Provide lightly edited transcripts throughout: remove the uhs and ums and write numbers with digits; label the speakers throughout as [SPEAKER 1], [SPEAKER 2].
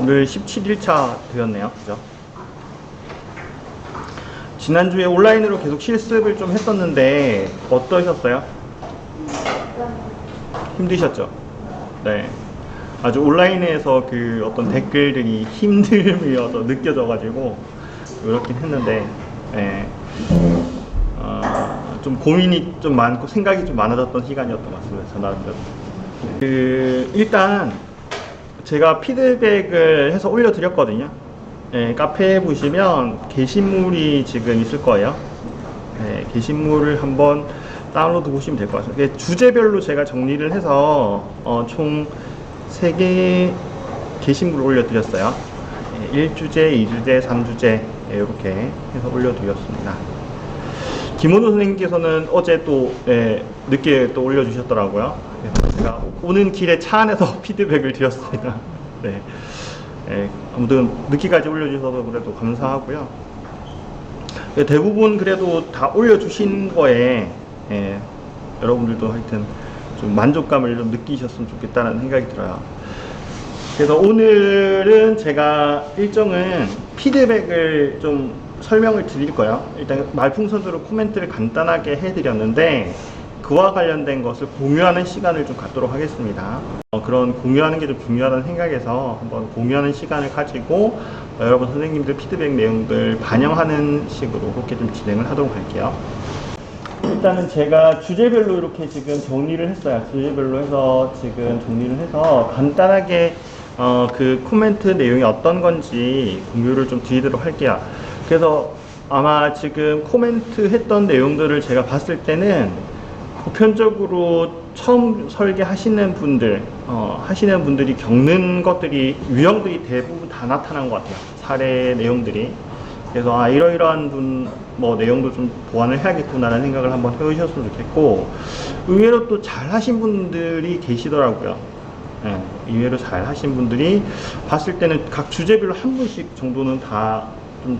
[SPEAKER 1] 오늘 17일차 되었네요. 그죠? 지난주에 온라인으로 계속 실습을 좀 했었는데 어떠셨어요? 힘드셨죠? 네. 아주 온라인에서 그 어떤 댓글들이 힘듦이 느껴져가지고 그렇긴 했는데, 네. 좀 고민이 좀 많고 생각이 좀 많아졌던 시간이었던 것 같습니다. 저 나름대로. 일단 제가 피드백을 해서 올려드렸거든요. 네, 카페에 보시면 게시물이 지금 있을 거예요. 네, 게시물을 한번 다운로드 보시면 될 것 같아요. 주제별로 제가 정리를 해서 총 3개의 게시물을 올려드렸어요. 1주제, 2주제, 3주제 이렇게 해서 올려드렸습니다. 김원우 선생님께서는 어제 또 늦게 또 올려주셨더라고요. 그래서 제가 오는 길에 차 안에서 피드백을 드렸습니다. 네. 아무튼 늦게까지 올려주셔서 그래도 감사하고요. 대부분 그래도 다 올려주신 거에 여러분들도 하여튼 좀 만족감을 좀 느끼셨으면 좋겠다는 생각이 들어요. 그래서 오늘은 제가 일정은 피드백을 좀 설명을 드릴 거예요. 일단 말풍선으로 코멘트를 간단하게 해드렸는데 그와 관련된 것을 공유하는 시간을 좀 갖도록 하겠습니다. 그런 공유하는 게 좀 중요하다는 생각에서 한번 공유하는 시간을 가지고 여러분 선생님들 피드백 내용들 반영하는 식으로 그렇게 좀 진행을 하도록 할게요. 일단은 제가 주제별로 이렇게 지금 정리를 했어요. 주제별로 해서 지금 정리를 해서 간단하게 그 코멘트 내용이 어떤 건지 공유를 좀 드리도록 할게요. 그래서 아마 지금 코멘트 했던 내용들을 제가 봤을 때는 보편적으로 처음 설계하시는 분들, 하시는 분들이 겪는 것들이, 유형들이 대부분 다 나타난 것 같아요. 사례 내용들이. 그래서 이러이러한 내용도 좀 보완을 해야겠구나라는 생각을 한번 해보셨으면 좋겠고, 의외로 또 잘 하신 분들이 계시더라고요. 네, 의외로 잘 하신 분들이 봤을 때는 각 주제별로 한 분씩 정도는 다 좀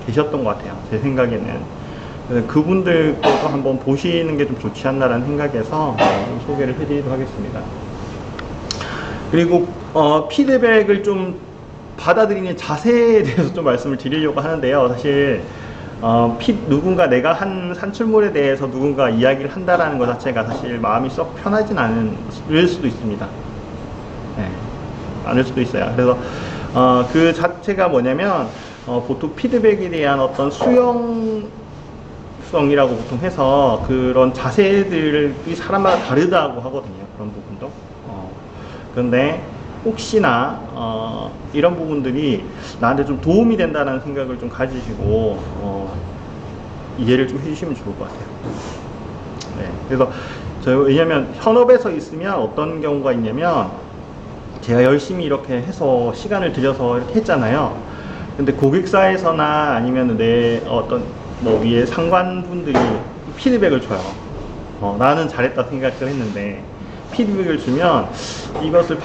[SPEAKER 1] 계셨던 것 같아요. 제 생각에는. 그분들도 한번 보시는 게 좀 좋지 않나라는 생각에서 좀 소개를 해드리도록 하겠습니다. 그리고 피드백을 좀 받아들이는 자세에 대해서 좀 말씀을 드리려고 하는데요. 사실 누군가 내가 한 산출물에 대해서 누군가 이야기를 한다라는 것 자체가 사실 마음이 썩 편하진 않을 수도 있습니다. 네, 않을 수도 있어요. 그래서 그 자체가 뭐냐면 보통 피드백에 대한 어떤 수용성이라고 보통 해서 그런 자세들이 사람마다 다르다고 하거든요. 그런 부분도. 그런데 혹시나 이런 부분들이 나한테 좀 도움이 된다는 생각을 좀 가지시고 이해를 좀 해주시면 좋을 것 같아요. 네, 그래서 왜냐면 현업에서 있으면 어떤 경우가 있냐면 제가 열심히 이렇게 해서 시간을 들여서 이렇게 했잖아요. 근데 고객사에서나 아니면 내 어떤 위에 상관분들이 피드백을 줘요. 나는 잘했다 생각을 했는데 피드백을 주면 이것을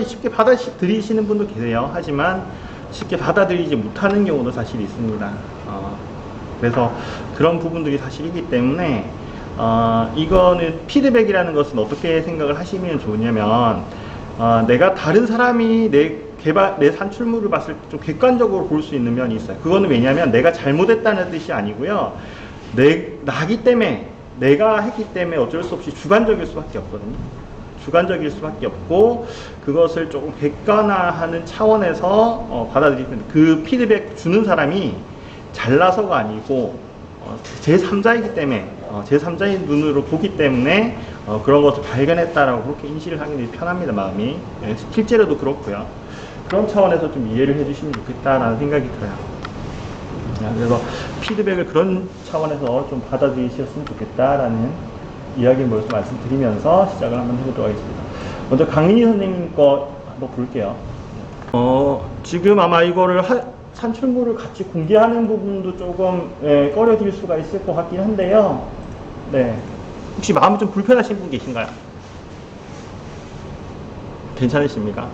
[SPEAKER 1] 쉽게 받아들이시는 분도 계세요. 하지만 쉽게 받아들이지 못하는 경우도 사실 있습니다. 그래서 그런 부분들이 사실이기 때문에 이거는 피드백이라는 것은 어떻게 생각을 하시면 좋으냐면 내가 다른 사람이 내 산출물을 봤을 때 좀 객관적으로 볼 수 있는 면이 있어요. 그거는 왜냐면 내가 잘못했다는 뜻이 아니고요. 나기 때문에 내가 했기 때문에 어쩔 수 없이 주관적일 수밖에 없거든요. 주관적일 수밖에 없고 그것을 조금 객관화하는 차원에서 받아들이면 그 피드백 주는 사람이 잘나서가 아니고 제3자이기 때문에 제3자의 눈으로 보기 때문에 그런 것을 발견했다라고 그렇게 인식을 하기 편합니다. 마음이. 실제로도 그렇고요. 그런 차원에서 좀 이해를 해주시면 좋겠다라는 생각이 들어요. 그래서 피드백을 그런 차원에서 좀 받아들이셨으면 좋겠다라는 이야기를 먼저 말씀드리면서 시작을 한번 해보도록 하겠습니다. 먼저 강민희 선생님 거 한번 볼게요. 지금 아마 이거를 산출물을 같이 공개하는 부분도 조금 꺼려질 수가 있을 것 같긴 한데요. 네. 혹시 마음이 좀 불편하신 분 계신가요? 괜찮으십니까?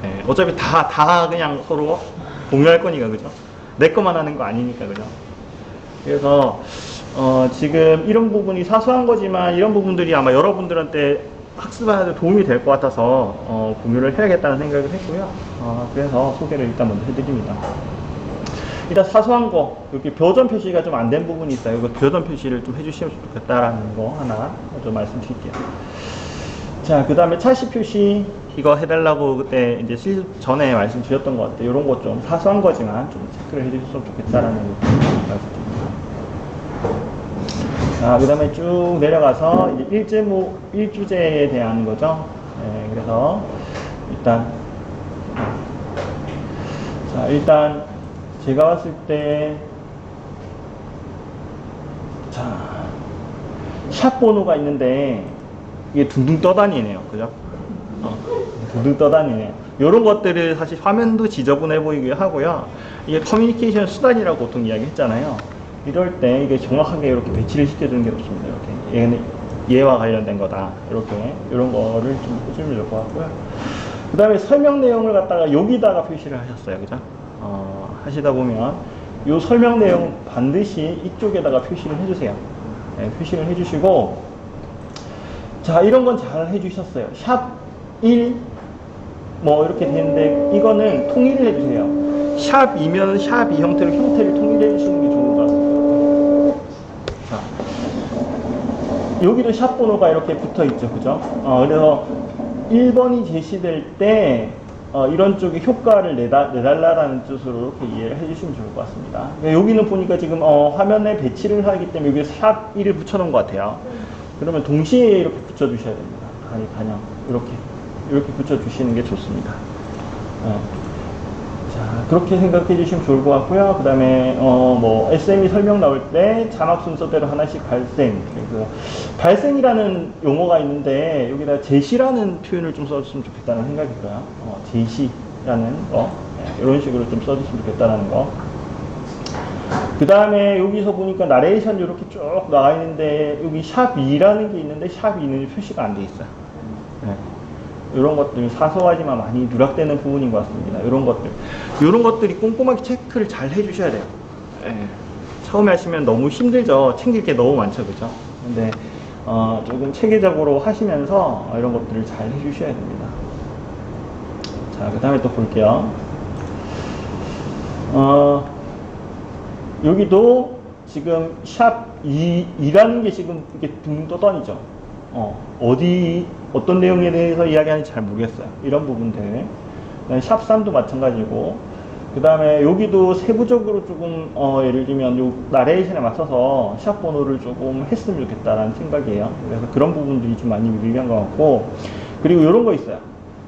[SPEAKER 1] 네. 어차피 다 그냥 서로 공유할 거니까, 그죠? 내 것만 하는 거 아니니까, 그죠? 그래서 지금 이런 부분이 사소한 거지만 이런 부분들이 아마 여러분들한테 학습하는 데 도움이 될 것 같아서 공유를 해야겠다는 생각을 했고요. 그래서 소개를 일단 먼저 해드립니다. 일단 사소한 거, 여기 벼전 표시가 좀 안 된 부분이 있어요. 이거 벼전 표시를 좀 해주시면 좋겠다라는 거 하나 좀 말씀드릴게요. 자, 그 다음에 차시 표시 이거 해달라고 그때 이제 전에 말씀드렸던 것 같아요. 이런 거 좀 사소한 거지만 좀 체크를 해주셨으면 좋겠다라는 말씀드립니다. 자, 그 다음에 쭉 내려가서 이제 일주제에 대한 거죠. 네, 그래서 일단 제가 봤을 때 샵 번호가 있는데 이게 둥둥 떠다니네요. 그죠? 둥둥 떠다니네요. 이런 것들을 사실 화면도 지저분해 보이게 하고요. 이게 커뮤니케이션 수단이라고 보통 이야기 했잖아요. 이럴 때 이게 정확하게 이렇게 배치를 시켜주는 게 좋습니다. 이렇게. 얘는 얘와 관련된 거다. 이렇게. 이런 거를 좀 해주면 좋을 것 같고요. 그 다음에 설명 내용을 갖다가 여기다가 표시를 하셨어요. 그죠? 하시다 보면 이 설명 내용 반드시 이쪽에다가 표시를 해주세요. 네, 표시를 해주시고, 자, 이런 건 잘 해주셨어요. 샵 1, 뭐, 이렇게 되는데, 이거는 통일을 해주세요. 샵 2면 샵 2 형태를 통일해 주시는 게 좋은 것 같습니다. 자, 여기도 샵 번호가 이렇게 붙어 있죠. 그죠? 그래서 1번이 제시될 때, 이런 쪽에 효과를 내달라라는 뜻으로 이렇게 이해를 해주시면 좋을 것 같습니다. 여기는 보니까 지금 화면에 배치를 하기 때문에 여기 샵 1을 붙여놓은 것 같아요. 그러면 동시에 이렇게 붙여주셔야 됩니다. 가냥 이렇게 붙여주시는 게 좋습니다. 자, 그렇게 생각해 주시면 좋을 것 같고요. 그 다음에 뭐 SME 설명 나올 때 자막 순서대로 하나씩 발생. 그래서 발생이라는 용어가 있는데 여기다 제시라는 표현을 좀 써줬으면 좋겠다는 생각이 들어요. 제시라는 거, 이런 식으로 좀 써줬으면 좋겠다는 거. 그 다음에 여기서 보니까 나레이션 이렇게 쭉 나와 있는데 여기 샵 2라는 게 있는데 샵 2는 표시가 안 돼 있어요. 이런 것들 사소하지만 많이 누락되는 부분인 것 같습니다. 이런 것들이 꼼꼼하게 체크를 잘 해주셔야 돼요. 처음에 하시면 너무 힘들죠. 챙길 게 너무 많죠, 그죠? 근데 조금 체계적으로 하시면서 이런 것들을 잘 해주셔야 됩니다. 자, 그 다음에 또 볼게요. 여기도 지금 샵 2라는 게 지금 이렇게 둥 떠다니죠. 어떤 내용에 대해서 이야기하는지 잘 모르겠어요. 이런 부분들. 샵 3도 마찬가지고. 그 다음에 여기도 세부적으로 조금, 예를 들면 요 나레이션에 맞춰서 샵 번호를 조금 했으면 좋겠다라는 생각이에요. 그래서 그런 부분들이 좀 많이 유리한 것 같고. 그리고 이런 거 있어요.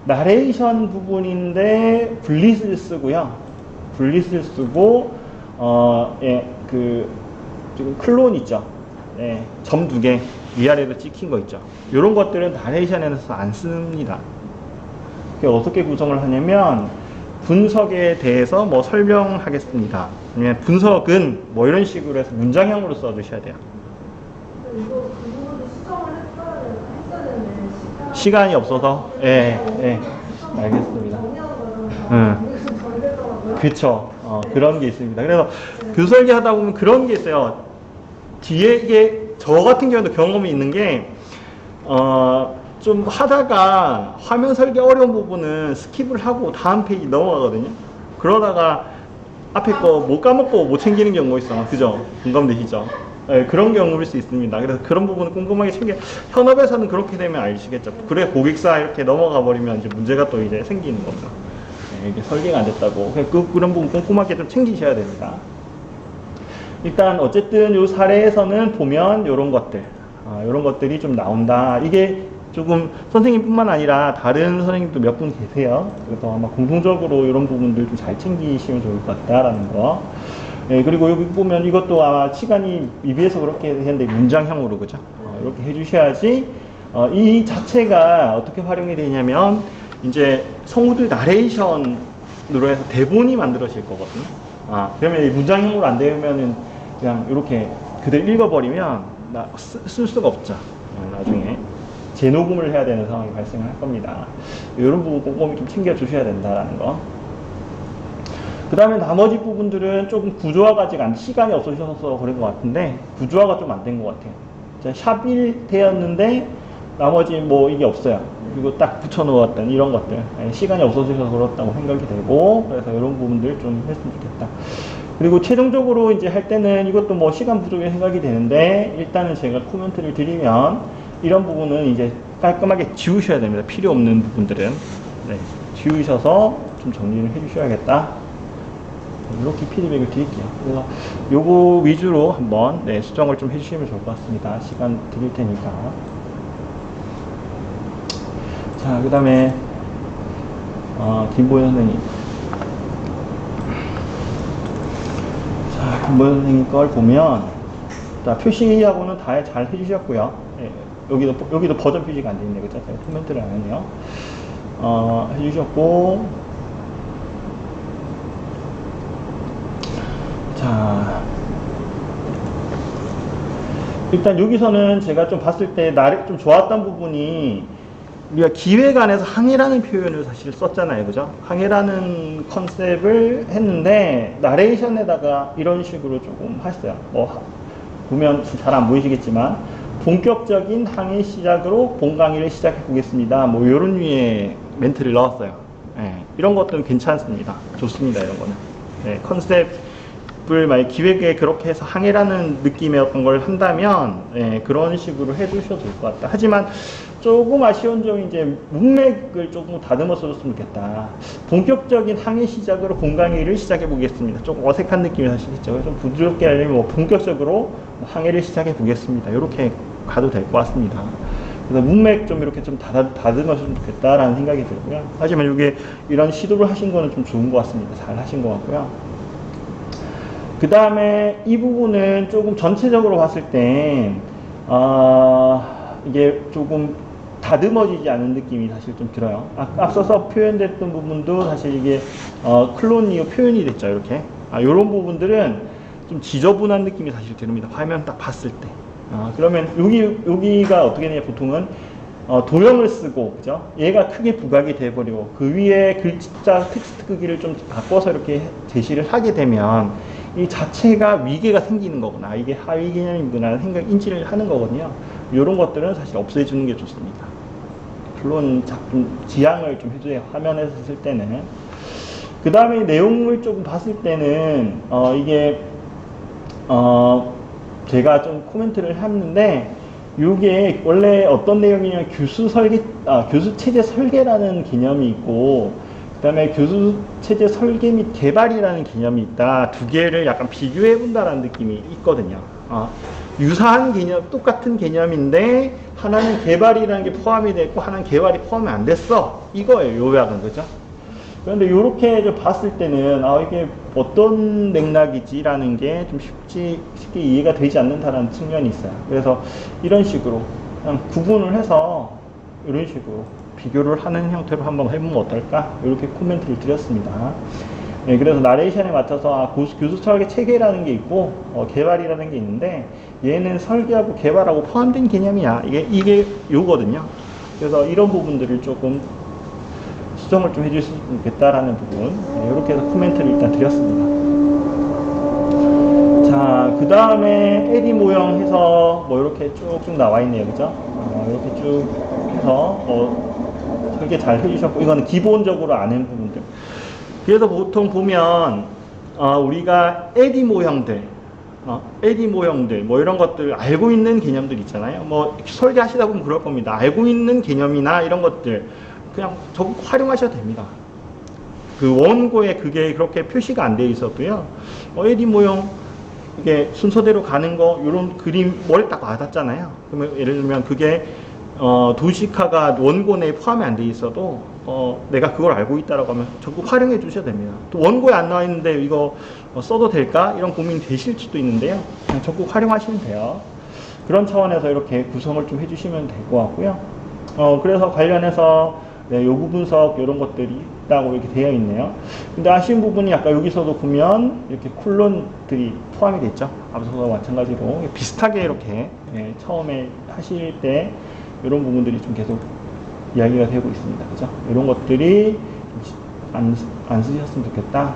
[SPEAKER 1] 나레이션 부분인데 블릿을 쓰고요. 블릿을 쓰고, 지금 클론 있죠. 점 2개 위아래로 찍힌 거 있죠. 이런 것들은 나레이션에서 안 씁니다. 어떻게 구성을 하냐면 분석에 대해서 뭐 설명하겠습니다. 아니면 분석은 뭐 이런 식으로 해서 문장형으로 써주셔야 돼요.
[SPEAKER 2] 이거 그 부분도 수정을 했어야 되는데
[SPEAKER 1] 시간이 없어서. 알겠습니다. 그쵸. 그런 게 있습니다. 그래서 그 설계하다 보면 그런 게 있어요. 뒤에 이게 저 같은 경우도 경험이 있는 게 좀 하다가 화면 설계 어려운 부분은 스킵을 하고 다음 페이지 넘어가거든요. 그러다가 앞에 거 못 까먹고 못 챙기는 경우가 있어. 그죠? 공감되시죠? 그런 경우일 수 있습니다. 그래서 그런 부분은 꼼꼼하게 현업에서는 그렇게 되면 아시겠죠. 그래 고객사 이렇게 넘어가 버리면 이제 문제가 또 이제 생기는 거죠. 이게 설계가 안 됐다고. 그런 부분 꼼꼼하게 좀 챙기셔야 됩니다. 일단 어쨌든 이 사례에서는 보면 이런 것들이 좀 나온다. 이게 조금 선생님뿐만 아니라 다른 선생님도 몇 분 계세요. 그래서 아마 공통적으로 이런 부분들 좀 잘 챙기시면 좋을 것 같다라는 거. 그리고 여기 보면 이것도 아마 시간이 미비해서 그렇게 했는데 문장형으로, 그죠? 이렇게 해주셔야지. 이 자체가 어떻게 활용이 되냐면 이제 성우들 나레이션으로 해서 대본이 만들어질 거거든요. 그러면 이 문장형으로 안 되면은 그냥 이렇게 그대로 읽어버리면 쓸 수가 없죠. 나중에 재녹음을 해야 되는 상황이 발생할 겁니다. 이런 부분 꼼꼼히 좀 챙겨주셔야 된다라는 거. 그 다음에 나머지 부분들은 조금 구조화가 아직 시간이 없으셔서 그런 것 같은데 구조화가 좀 안 된 것 같아요. 샵 1 되었는데 나머지 뭐 이게 없어요. 그리고 딱 붙여놓았던 이런 것들. 시간이 없어져서 그렇다고 생각이 되고, 그래서 이런 부분들 좀 했으면 좋겠다. 그리고 최종적으로 이제 할 때는 이것도 뭐 시간 부족에 생각이 되는데, 일단은 제가 코멘트를 드리면, 이런 부분은 이제 깔끔하게 지우셔야 됩니다. 필요 없는 부분들은. 네, 지우셔서 좀 정리를 해 주셔야겠다. 이렇게 피드백을 드릴게요. 그래서 요거 위주로 한번 네, 수정을 좀 해주시면 좋을 것 같습니다. 시간 드릴 테니까. 자, 그 다음에 김보현 선생님. 자, 김보현 선생님 걸 보면, 자, 표시하고는 다 잘 해주셨고요. 예, 여기도 버전 표시가 안 돼 있네, 그죠? 제가 코멘트를 안 했네요. 해주셨고, 자, 일단 여기서는 제가 좀 봤을 때 좀 좋았던 부분이, 우리가 기획안에서 항해라는 표현을 사실 썼잖아요, 그죠? 항해라는 컨셉을 했는데 나레이션에다가 이런 식으로 조금 했어요. 뭐 보면 잘 안 보이시겠지만, 본격적인 항해 시작으로 본 강의를 시작해 보겠습니다. 뭐 이런 류의 멘트를 넣었어요. 예, 이런 것들은 괜찮습니다. 좋습니다, 이런 거는. 예, 컨셉을 만약 기획에 그렇게 해서 항해라는 느낌의 어떤 걸 한다면, 예, 그런 식으로 해주셔도 될 것 같다. 하지만 조금 아쉬운 점이 이제 문맥을 조금 다듬어 써줬으면 좋겠다. 본격적인 항해 시작으로 본 강의를 시작해 보겠습니다. 조금 어색한 느낌이 사실 있죠. 좀 부드럽게 하려면 뭐 본격적으로 항해를 시작해 보겠습니다. 이렇게 가도 될 것 같습니다. 그래서 문맥 좀 이렇게 좀 다듬었으면 좋겠다라는 생각이 들고요. 하지만 이게 이런 시도를 하신 거는 좀 좋은 것 같습니다. 잘 하신 것 같고요. 그 다음에 이 부분은 조금 전체적으로 봤을 때, 이게 조금 다듬어지지 않은 느낌이 사실 좀 들어요. 앞서서 표현됐던 부분도 사실 이게, 클론이요 표현이 됐죠, 이렇게. 요런 부분들은 좀 지저분한 느낌이 사실 듭니다. 화면 딱 봤을 때. 그러면 여기가 어떻게 되냐, 보통은, 도형을 쓰고, 그죠? 얘가 크게 부각이 돼버리고, 그 위에 글자 텍스트 크기를 좀 바꿔서 이렇게 제시를 하게 되면, 이 자체가 위계가 생기는 거구나. 이게 하위 개념이구나 생각, 인지를 하는 거거든요. 이런 것들은 사실 없애주는 게 좋습니다. 물론 좀 지양을 좀 해줘야 화면에서 쓸 때는. 그 다음에 내용을 조금 봤을 때는, 이게, 제가 좀 코멘트를 했는데, 이게 원래 어떤 내용이냐면 교수 체제 설계라는 개념이 있고, 그 다음에 교수 체제 설계 및 개발이라는 개념이 있다. 두 개를 약간 비교해 본다라는 느낌이 있거든요. 유사한 개념, 똑같은 개념인데, 하나는 개발이라는 게 포함이 됐고, 하나는 개발이 포함이 안 됐어. 이거예요, 요약은, 그죠? 그런데 이렇게 봤을 때는, 이게 어떤 맥락이지라는 게 좀 쉽게 이해가 되지 않는다라는 측면이 있어요. 그래서 이런 식으로 그냥 구분을 해서 이런 식으로 비교를 하는 형태로 한번 해보면 어떨까? 이렇게 코멘트를 드렸습니다. 네, 그래서 나레이션에 맞춰서 교수 설계 체계라는 게 있고, 개발이라는 게 있는데, 얘는 설계하고 개발하고 포함된 개념이야. 이게 요거든요. 그래서 이런 부분들을 조금 수정을 좀 해주셨으면 좋겠다라는 부분. 네, 이렇게 해서 코멘트를 일단 드렸습니다. 자, 그 다음에 에디 모형 해서 뭐 이렇게 쭉쭉 나와 있네요. 그죠? 이렇게 쭉 해서, 설계 잘 해주셨고, 이거는 기본적으로 아는 부분들. 그래서 보통 보면, 우리가 에디 모형들, 뭐 이런 것들 알고 있는 개념들 있잖아요. 뭐 설계하시다 보면 그럴 겁니다. 알고 있는 개념이나 이런 것들 그냥 적극 활용하셔도 됩니다. 그 원고에 그게 그렇게 표시가 안 돼 있어도요. 에디 모형 이게 순서대로 가는 거, 이런 그림 머리 딱 와닿잖아요. 그러면 예를 들면 그게 도시카가 원고 내에 포함이 안 돼 있어도 내가 그걸 알고 있다라고 하면 적극 활용해 주셔야 됩니다. 또 원고에 안 나와 있는데 이거 써도 될까? 이런 고민이 되실 수도 있는데요. 그냥 적극 활용하시면 돼요. 그런 차원에서 이렇게 구성을 좀 해주시면 될 것 같고요. 그래서 관련해서 네, 요구 분석 이런 것들이 있다고 이렇게 되어 있네요. 근데 아쉬운 부분이 아까 여기서도 보면 이렇게 콜론들이 포함이 됐죠. 앞서도 마찬가지로 비슷하게 이렇게 처음에 하실 때 이런 부분들이 좀 계속 이야기가 되고 있습니다. 그죠? 이런 것들이 안 쓰셨으면 좋겠다.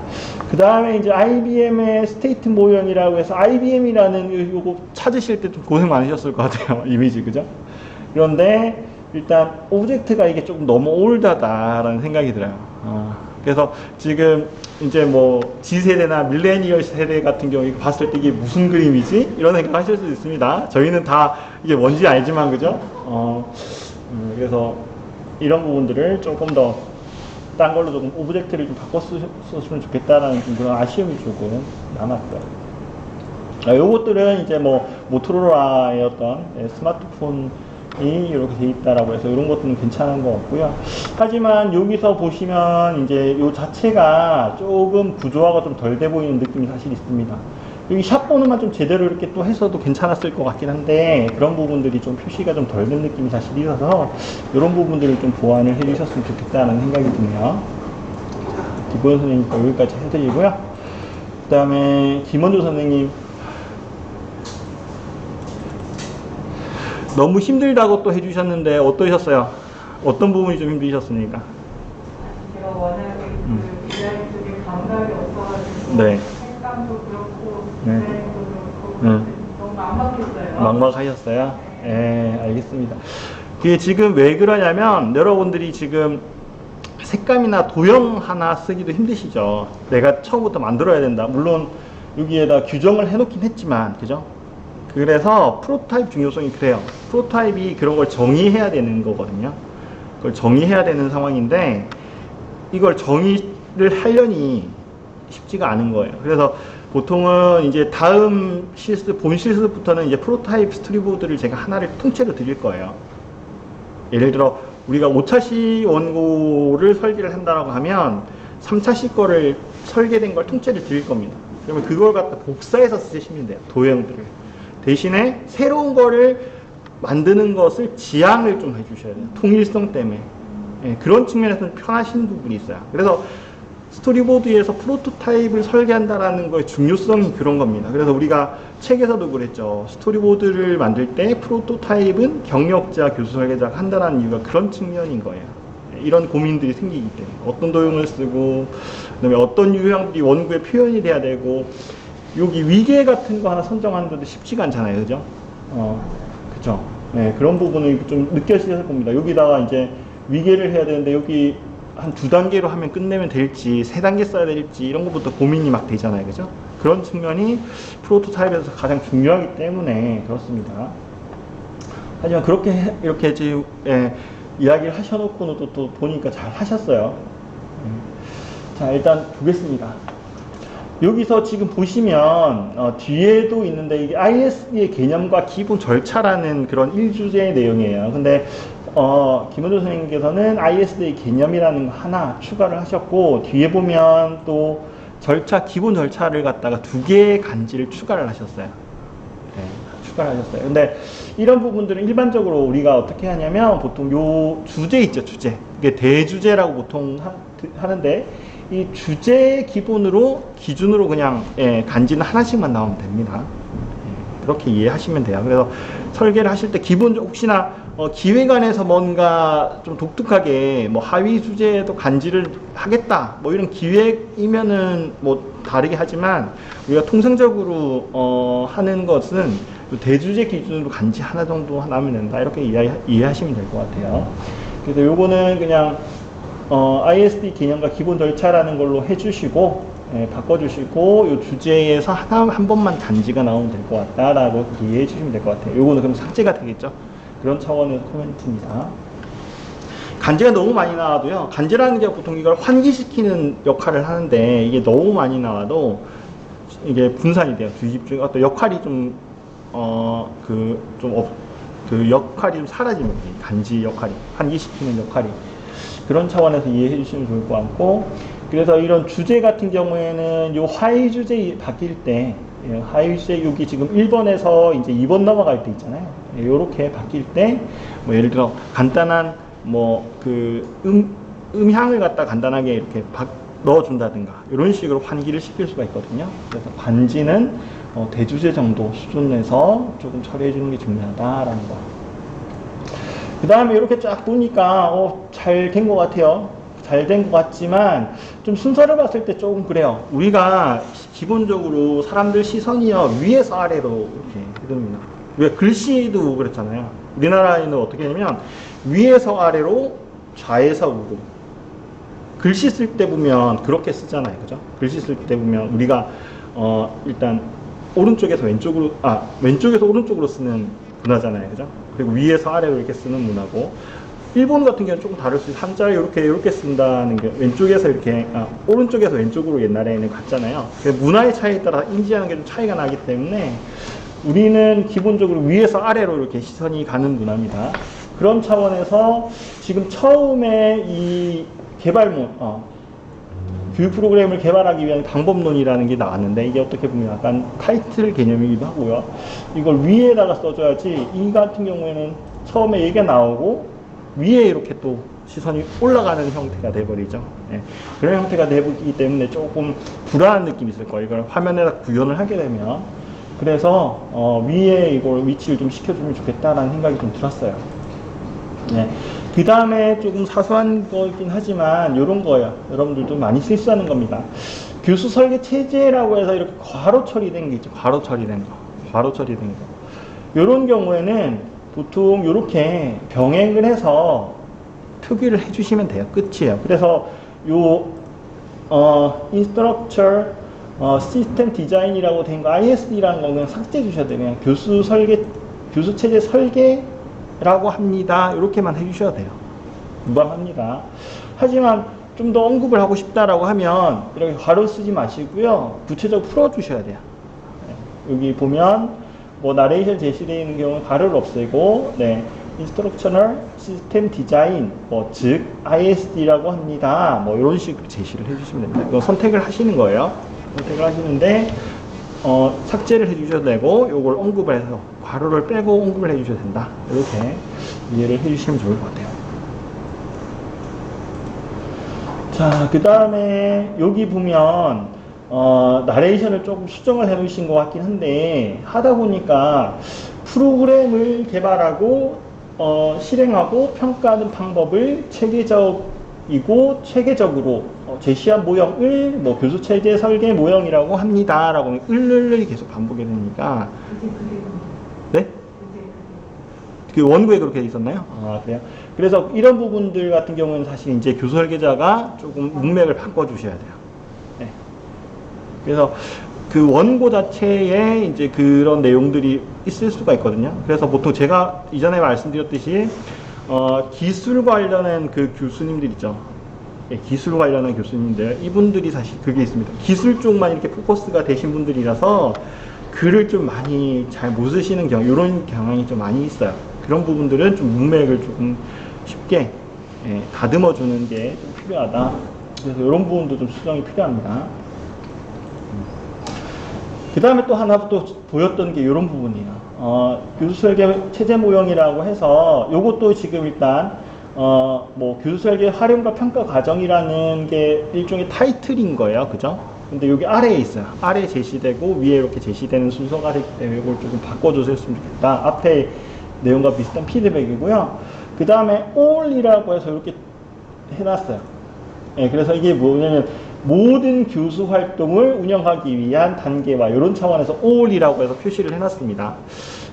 [SPEAKER 1] 그 다음에 이제 IBM의 스테이트 모형이라고 해서 IBM이라는 요거 찾으실 때 좀 고생 많으셨을 것 같아요. 이미지, 그죠? 그런데 일단 오브젝트가 이게 조금 너무 올드하다라는 생각이 들어요. 그래서 지금 이제 뭐 G세대나 밀레니얼 세대 같은 경우에 봤을 때 이게 무슨 그림이지? 이런 생각 하실 수도 있습니다. 저희는 다 이게 뭔지 알지만, 그죠? 그래서 이런 부분들을 조금 더 딴 걸로 조금 오브젝트를 좀 바꿨으면 좋겠다라는 좀 그런 아쉬움이 조금 남았어요. 요것들은 이제 뭐 모토로라의 어떤 스마트폰이 이렇게 돼 있다라고 해서 이런 것들은 괜찮은 것 같고요. 하지만 여기서 보시면 이제 요 자체가 조금 구조화가 좀 덜 돼 보이는 느낌이 사실 있습니다. 여기 샵 번호만 좀 제대로 이렇게 또 했어도 괜찮았을 것 같긴 한데 그런 부분들이 좀 표시가 좀 덜 된 느낌이 사실 있어서 이런 부분들을 좀 보완을 해 주셨으면 좋겠다는 생각이 드네요. 기본 선생님 거 여기까지 해드리고요. 그 다음에 김원조 선생님 너무 힘들다고 또 해주셨는데 어떠셨어요? 어떤 부분이 좀 힘드셨습니까?
[SPEAKER 2] 제가 워낙에 그 디자인 쪽에 감각이 없어가지고
[SPEAKER 1] 네.
[SPEAKER 2] 색감도 그렇고
[SPEAKER 1] 네.
[SPEAKER 2] 디자인도 그렇고
[SPEAKER 1] 네.
[SPEAKER 2] 너무 막막했어요.
[SPEAKER 1] 막막하셨어요? 예, 알겠습니다. 그게 지금 왜 그러냐면 여러분들이 지금 색감이나 도형 하나 쓰기도 힘드시죠. 내가 처음부터 만들어야 된다. 물론 여기에다 규정을 해놓긴 했지만, 그죠? 그래서 프로토타입 중요성이 그래요. 프로토타입이 그런 걸 정의해야 되는 거거든요. 그걸 정의해야 되는 상황인데 이걸 정의를 하려니 쉽지가 않은 거예요. 그래서 보통은 이제 다음 실습, 본 실습부터는 이제 프로토타입 스토리보드를 제가 하나를 통째로 드릴 거예요. 예를 들어 우리가 5차시 원고를 설계를 한다고 하면 3차시 거를 설계된 걸 통째로 드릴 겁니다. 그러면 그걸 갖다 복사해서 쓰시면 돼요. 도형들을. 대신에 새로운 거를 만드는 것을 지향을 좀 해주셔야 돼요. 통일성 때문에. 예, 그런 측면에서는 편하신 부분이 있어요. 그래서 스토리보드에서 프로토타입을 설계한다라는 거의 중요성이 그런 겁니다. 그래서 우리가 책에서도 그랬죠. 스토리보드를 만들 때 프로토타입은 경력자, 교수 설계자가 한다는 이유가 그런 측면인 거예요. 이런 고민들이 생기기 때문에 어떤 도형을 쓰고 그다음에 어떤 유형들이 원고에 표현이 돼야 되고 여기 위계 같은 거 하나 선정하는데도 쉽지가 않잖아요. 그죠? 그죠? 네, 그런 부분을 좀 느껴지실 겁니다. 여기다가 이제 위계를 해야 되는데 여기 한 2단계로 하면 끝내면 될지 3단계 써야 될지 이런 것부터 고민이 막 되잖아요. 그죠? 그런 측면이 프로토타입에서 가장 중요하기 때문에 그렇습니다. 하지만 그렇게 이렇게 지금 이야기를 하셔놓고는 또 보니까 잘 하셨어요. 자, 일단 보겠습니다. 여기서 지금 보시면 뒤에도 있는데 이게 ISD의 개념과 기본 절차라는 그런 1주제의 내용이에요. 근데 김원조 선생님께서는 ISD의 개념이라는 거 하나 추가를 하셨고 뒤에 보면 또 절차, 기본 절차를 갖다가 2개의 간지를 추가를 하셨어요. 네, 추가를 하셨어요. 근데 이런 부분들은 일반적으로 우리가 어떻게 하냐면 보통 요 주제 있죠, 주제. 이게 대주제라고 보통 하는데 이 주제 기준으로 그냥 간지는 하나씩만 나오면 됩니다. 그렇게 이해하시면 돼요. 그래서 설계를 하실 때 혹시나 기획안에서 뭔가 좀 독특하게 뭐 하위 주제에도 간지를 하겠다 뭐 이런 기획이면은 뭐 다르게 하지만 우리가 통상적으로 하는 것은 대주제 기준으로 간지 하나 정도 나오면 된다 이렇게 이해하시면 될 것 같아요. 그래서 요거는 그냥 ISD 개념과 기본 절차라는 걸로 해주시고 바꿔주시고 이 주제에서 한 번만 간지가 나오면 될 것 같다라고 이해해 주시면 될 것 같아요. 요거는 그럼 삭제가 되겠죠. 그런 차원의 코멘트입니다. 간지가 너무 많이 나와도요. 간지라는 게 보통 이걸 환기시키는 역할을 하는데 이게 너무 많이 나와도 이게 분산이 돼요. 주입중 어떤 역할이 그 역할이 좀 사라지면 간지 역할이 환기시키는 역할이 그런 차원에서 이해해 주시면 좋을 것 같고 그래서 이런 주제 같은 경우에는 요 하위 주제 바뀔 때 하위 주제 여기 지금 1번에서 이제 2번 넘어갈 때 있잖아요. 요렇게 바뀔 때 뭐 예를 들어 간단한 뭐 그 음향을 갖다 간단하게 이렇게 넣어준다든가 이런 식으로 환기를 시킬 수가 있거든요. 그래서 간지는 대주제 정도 수준에서 조금 처리해 주는 게 중요하다라는 거. 그 다음에 이렇게 쫙 보니까 잘 된 것 같아요. 잘 된 것 같지만 좀 순서를 봤을 때 조금 그래요. 우리가 기본적으로 사람들 시선이요 위에서 아래로 이렇게 흐릅니다. 왜 글씨도 그렇잖아요. 우리나라에는 어떻게 하냐면 위에서 아래로, 좌에서 우로. 글씨 쓸 때 보면 그렇게 쓰잖아요. 그죠? 글씨 쓸 때 보면 우리가 일단 오른쪽에서 왼쪽으로, 왼쪽에서 오른쪽으로 쓰는 문화잖아요. 그죠? 그리고 위에서 아래로 이렇게 쓰는 문화고, 일본 같은 경우는 조금 다를 수 있어요. 한자를 이렇게 쓴다는 게 왼쪽에서 이렇게, 오른쪽에서 왼쪽으로 옛날에는 갔잖아요. 문화의 차이에 따라 인지하는 게 좀 차이가 나기 때문에 우리는 기본적으로 위에서 아래로 이렇게 시선이 가는 문화입니다. 그런 차원에서 지금 처음에 이 개발문, 교육 프로그램을 개발하기 위한 방법론이라는 게 나왔는데, 이게 어떻게 보면 약간 타이틀 개념이기도 하고요. 이걸 위에다가 써줘야지, 이 같은 경우에는 처음에 얘기가 나오고 위에 이렇게 또 시선이 올라가는 형태가 돼버리죠. 예. 그런 형태가 되기 때문에 조금 불안한 느낌이 있을 거예요. 이걸 화면에다 구현을 하게 되면. 그래서 위에 이걸 위치를 좀 시켜주면 좋겠다라는 생각이 좀 들었어요. 네. 그 다음에 조금 사소한 거긴 하지만 이런 거예요. 여러분들도 많이 실수하는 겁니다. 교수 설계 체제라고 해서 이렇게 괄호 처리된 게 있죠. 괄호 처리된 거. 괄호 처리된 거. 이런 경우에는 보통 이렇게 병행을 해서 표기를 해주시면 돼요. 끝이에요. 그래서 요 Instructor System Design이라고 된 거, ISD라는 거는 삭제해 주셔야 돼요. 그냥 교수 체제 설계라고 합니다. 이렇게만 해주셔야 돼요. 무방합니다. 하지만 좀 더 언급을 하고 싶다라고 하면 이렇게 괄호 쓰지 마시고요. 구체적으로 풀어주셔야 돼요. 여기 보면 뭐 나레이션 제시되어 있는 경우는 괄호를 없애고, 네, Instructional System Design, 즉 ISD라고 합니다. 이런 식으로 제시를 해주시면 됩니다. 이거 선택을 하시는 거예요. 선택을 하시는데 삭제를 해주셔도 되고, 요걸 언급을 해서 괄호를 빼고 언급을 해주셔도 된다. 이렇게 이해를 해주시면 좋을 것 같아요. 자, 그 다음에 여기 보면 나레이션을 조금 수정을 해 놓으신 것 같긴 한데, 하다 보니까 프로그램을 개발하고 실행하고 평가하는 방법을 체계적으로 제시한 모형을 교수 체제 설계 모형이라고 합니다. 라고 을을 계속 반복이 되니까. 네? 그 원고에 그렇게 돼 있었나요? 그래요? 그래서 이런 부분들 같은 경우는 사실 이제 교수 설계자가 조금 문맥을 바꿔주셔야 돼요. 네. 그래서 그 원고 자체에 이제 그런 내용들이 있을 수가 있거든요. 그래서 보통 제가 이전에 말씀드렸듯이 기술 관련한 그 교수님들 있죠. 예, 기술 관련한 교수님들, 이분들이 사실 그게 있습니다. 기술 쪽만 이렇게 포커스가 되신 분들이라서 글을 좀 많이 잘 못 쓰시는 경우, 이런 경향이 좀 많이 있어요. 그런 부분들은 좀 문맥을 조금 쉽게 다듬어 주는 게 좀 필요하다. 그래서 이런 부분도 좀 수정이 필요합니다. 그 다음에 또 하나 또 보였던 게 이런 부분이에요. 교수 설계 체제 모형이라고 해서 요것도 지금 일단 교수 설계 활용과 평가 과정이라는 게 일종의 타이틀인 거예요. 그죠? 근데 여기 아래에 있어요. 아래에 제시되고 위에 이렇게 제시되는 순서가 되기 때문에 이걸 조금 바꿔줬으면 좋겠다. 앞에 내용과 비슷한 피드백이고요. 그 다음에 all이라고 해서 이렇게 해놨어요. 예, 그래서 이게 뭐냐면 모든 교수 활동을 운영하기 위한 단계와 이런 차원에서 all이라고 해서 표시를 해놨습니다.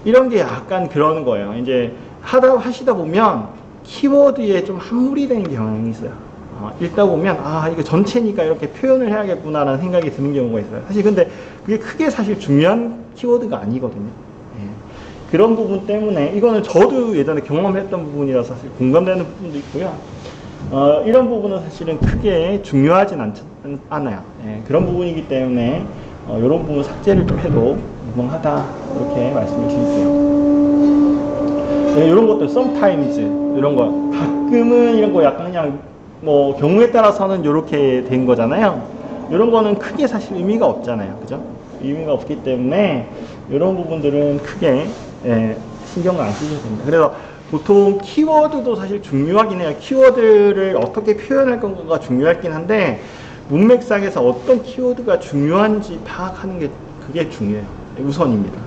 [SPEAKER 1] 이런 게 약간 그런 거예요. 이제 하시다 보면 키워드에 좀 함몰이 되는 경향이 있어요. 읽다 보면 이거 전체니까 이렇게 표현을 해야겠구나라는 생각이 드는 경우가 있어요. 사실 근데 그게 크게 사실 중요한 키워드가 아니거든요. 예. 그런 부분 때문에 이거는 저도 예전에 경험했던 부분이라서 사실 공감되는 부분도 있고요. 이런 부분은 사실은 크게 중요하진 않아요. 예, 그런 부분이기 때문에 이런 부분 삭제를 좀 해도 무방하다, 이렇게 말씀을 드릴게요. 네, 이런 것들 sometimes 이런 거 가끔은 이런 거 약간 그냥 경우에 따라서는 이렇게 된 거잖아요. 이런 거는 크게 사실 의미가 없잖아요. 그죠? 의미가 없기 때문에 이런 부분들은 크게 신경을 안 쓰셔도 됩니다. 그래서 보통 키워드도 사실 중요하긴 해요. 키워드를 어떻게 표현할 건가가 중요하긴 한데, 문맥상에서 어떤 키워드가 중요한지 파악하는 게 그게 중요해요. 우선입니다.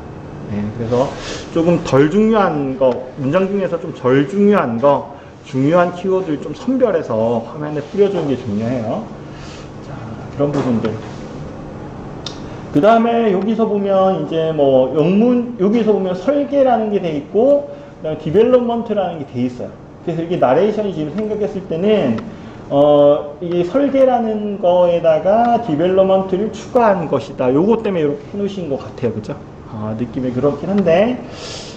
[SPEAKER 1] 그래서 조금 덜 중요한 거, 문장 중에서 좀 덜 중요한 거, 중요한 키워드를 좀 선별해서 화면에 뿌려주는 게 중요해요. 자, 그런 부분들. 그 다음에 여기서 보면 이제 영문, 여기서 보면 설계라는 게 돼 있고, 그다음에 디벨롭먼트라는 게 돼 있어요. 그래서 이게 나레이션이 지금 생각했을 때는 이게 설계라는 거에다가 디벨로먼트를 추가한 것이다. 요거 때문에 이렇게 해놓으신 것 같아요. 그죠? 느낌이 그렇긴 한데,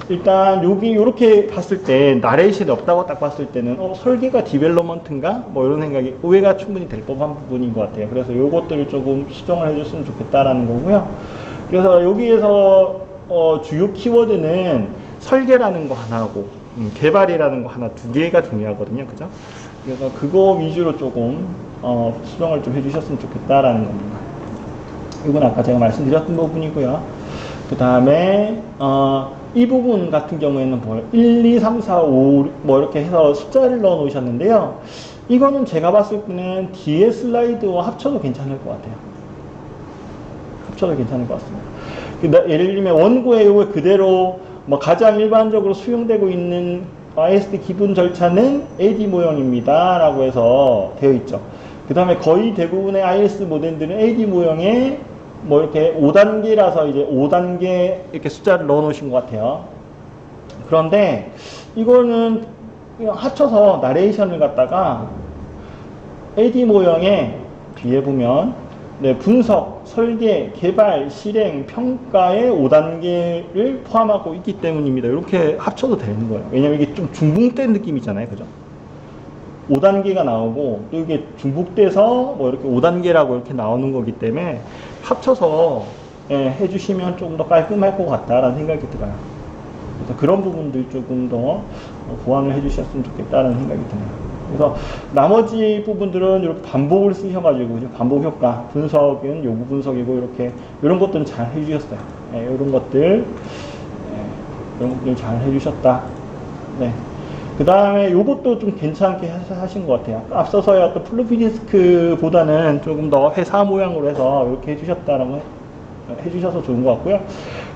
[SPEAKER 1] 일단 여기 이렇게 봤을 때 나레이션이 없다고 딱 봤을 때는 설계가 디벨로먼트인가? 뭐 이런 생각이 오해가 충분히 될 법한 부분인 것 같아요. 그래서 요것들을 조금 수정을 해줬으면 좋겠다라는 거고요. 그래서 여기에서 주요 키워드는 설계라는 거 하나고 개발이라는 거 하나 두 개가 중요하거든요. 그죠? 그래서 그거 위주로 조금 수정을 좀 해주셨으면 좋겠다라는 겁니다. 이건 아까 제가 말씀드렸던 부분이고요. 그 다음에 이 부분 같은 경우에는 뭐 1, 2, 3, 4, 5 뭐 이렇게 해서 숫자를 넣어 놓으셨는데요. 이거는 제가 봤을 때는 뒤에 슬라이드와 합쳐도 괜찮을 것 같아요. 합쳐도 괜찮을 것 같습니다. 예를 들면 원고에 이거 그대로 뭐 가장 일반적으로 수용되고 있는 ISD 기본 절차는 AD 모형입니다 라고 해서 되어 있죠. 그 다음에 거의 대부분의 IS 모델들은 AD 모형에 뭐 이렇게 5단계라서 이제 5단계 이렇게 숫자를 넣어 놓으신 것 같아요. 그런데 이거는 그냥 합쳐서 나레이션을 갖다가 AD 모형에 뒤에 보면 분석, 설계, 개발, 실행, 평가의 5단계를 포함하고 있기 때문입니다. 이렇게 합쳐도 되는 거예요. 왜냐면 이게 좀 중복된 느낌이잖아요. 그죠? 5단계가 나오고 또 이게 중복돼서 뭐 이렇게 5단계라고 이렇게 나오는 거기 때문에 합쳐서 해주시면 조금 더 깔끔할 것 같다라는 생각이 들어요. 그래서 그런 부분들 조금 더 보완을 해주셨으면 좋겠다라는 생각이 드네요. 그래서 나머지 부분들은 이렇게 반복을 쓰셔가지고 반복 효과, 분석은 요구 분석이고 이렇게 이런 것들은 잘 해주셨어요. 이런 것들 잘 해주셨다. 네. 그 다음에 요것도 좀 괜찮게 하신 것 같아요. 앞서서의 어떤 플로피 디스크보다는 조금 더 회사 모양으로 해서 이렇게 해주셨다라고 해주셔서 좋은 것 같고요.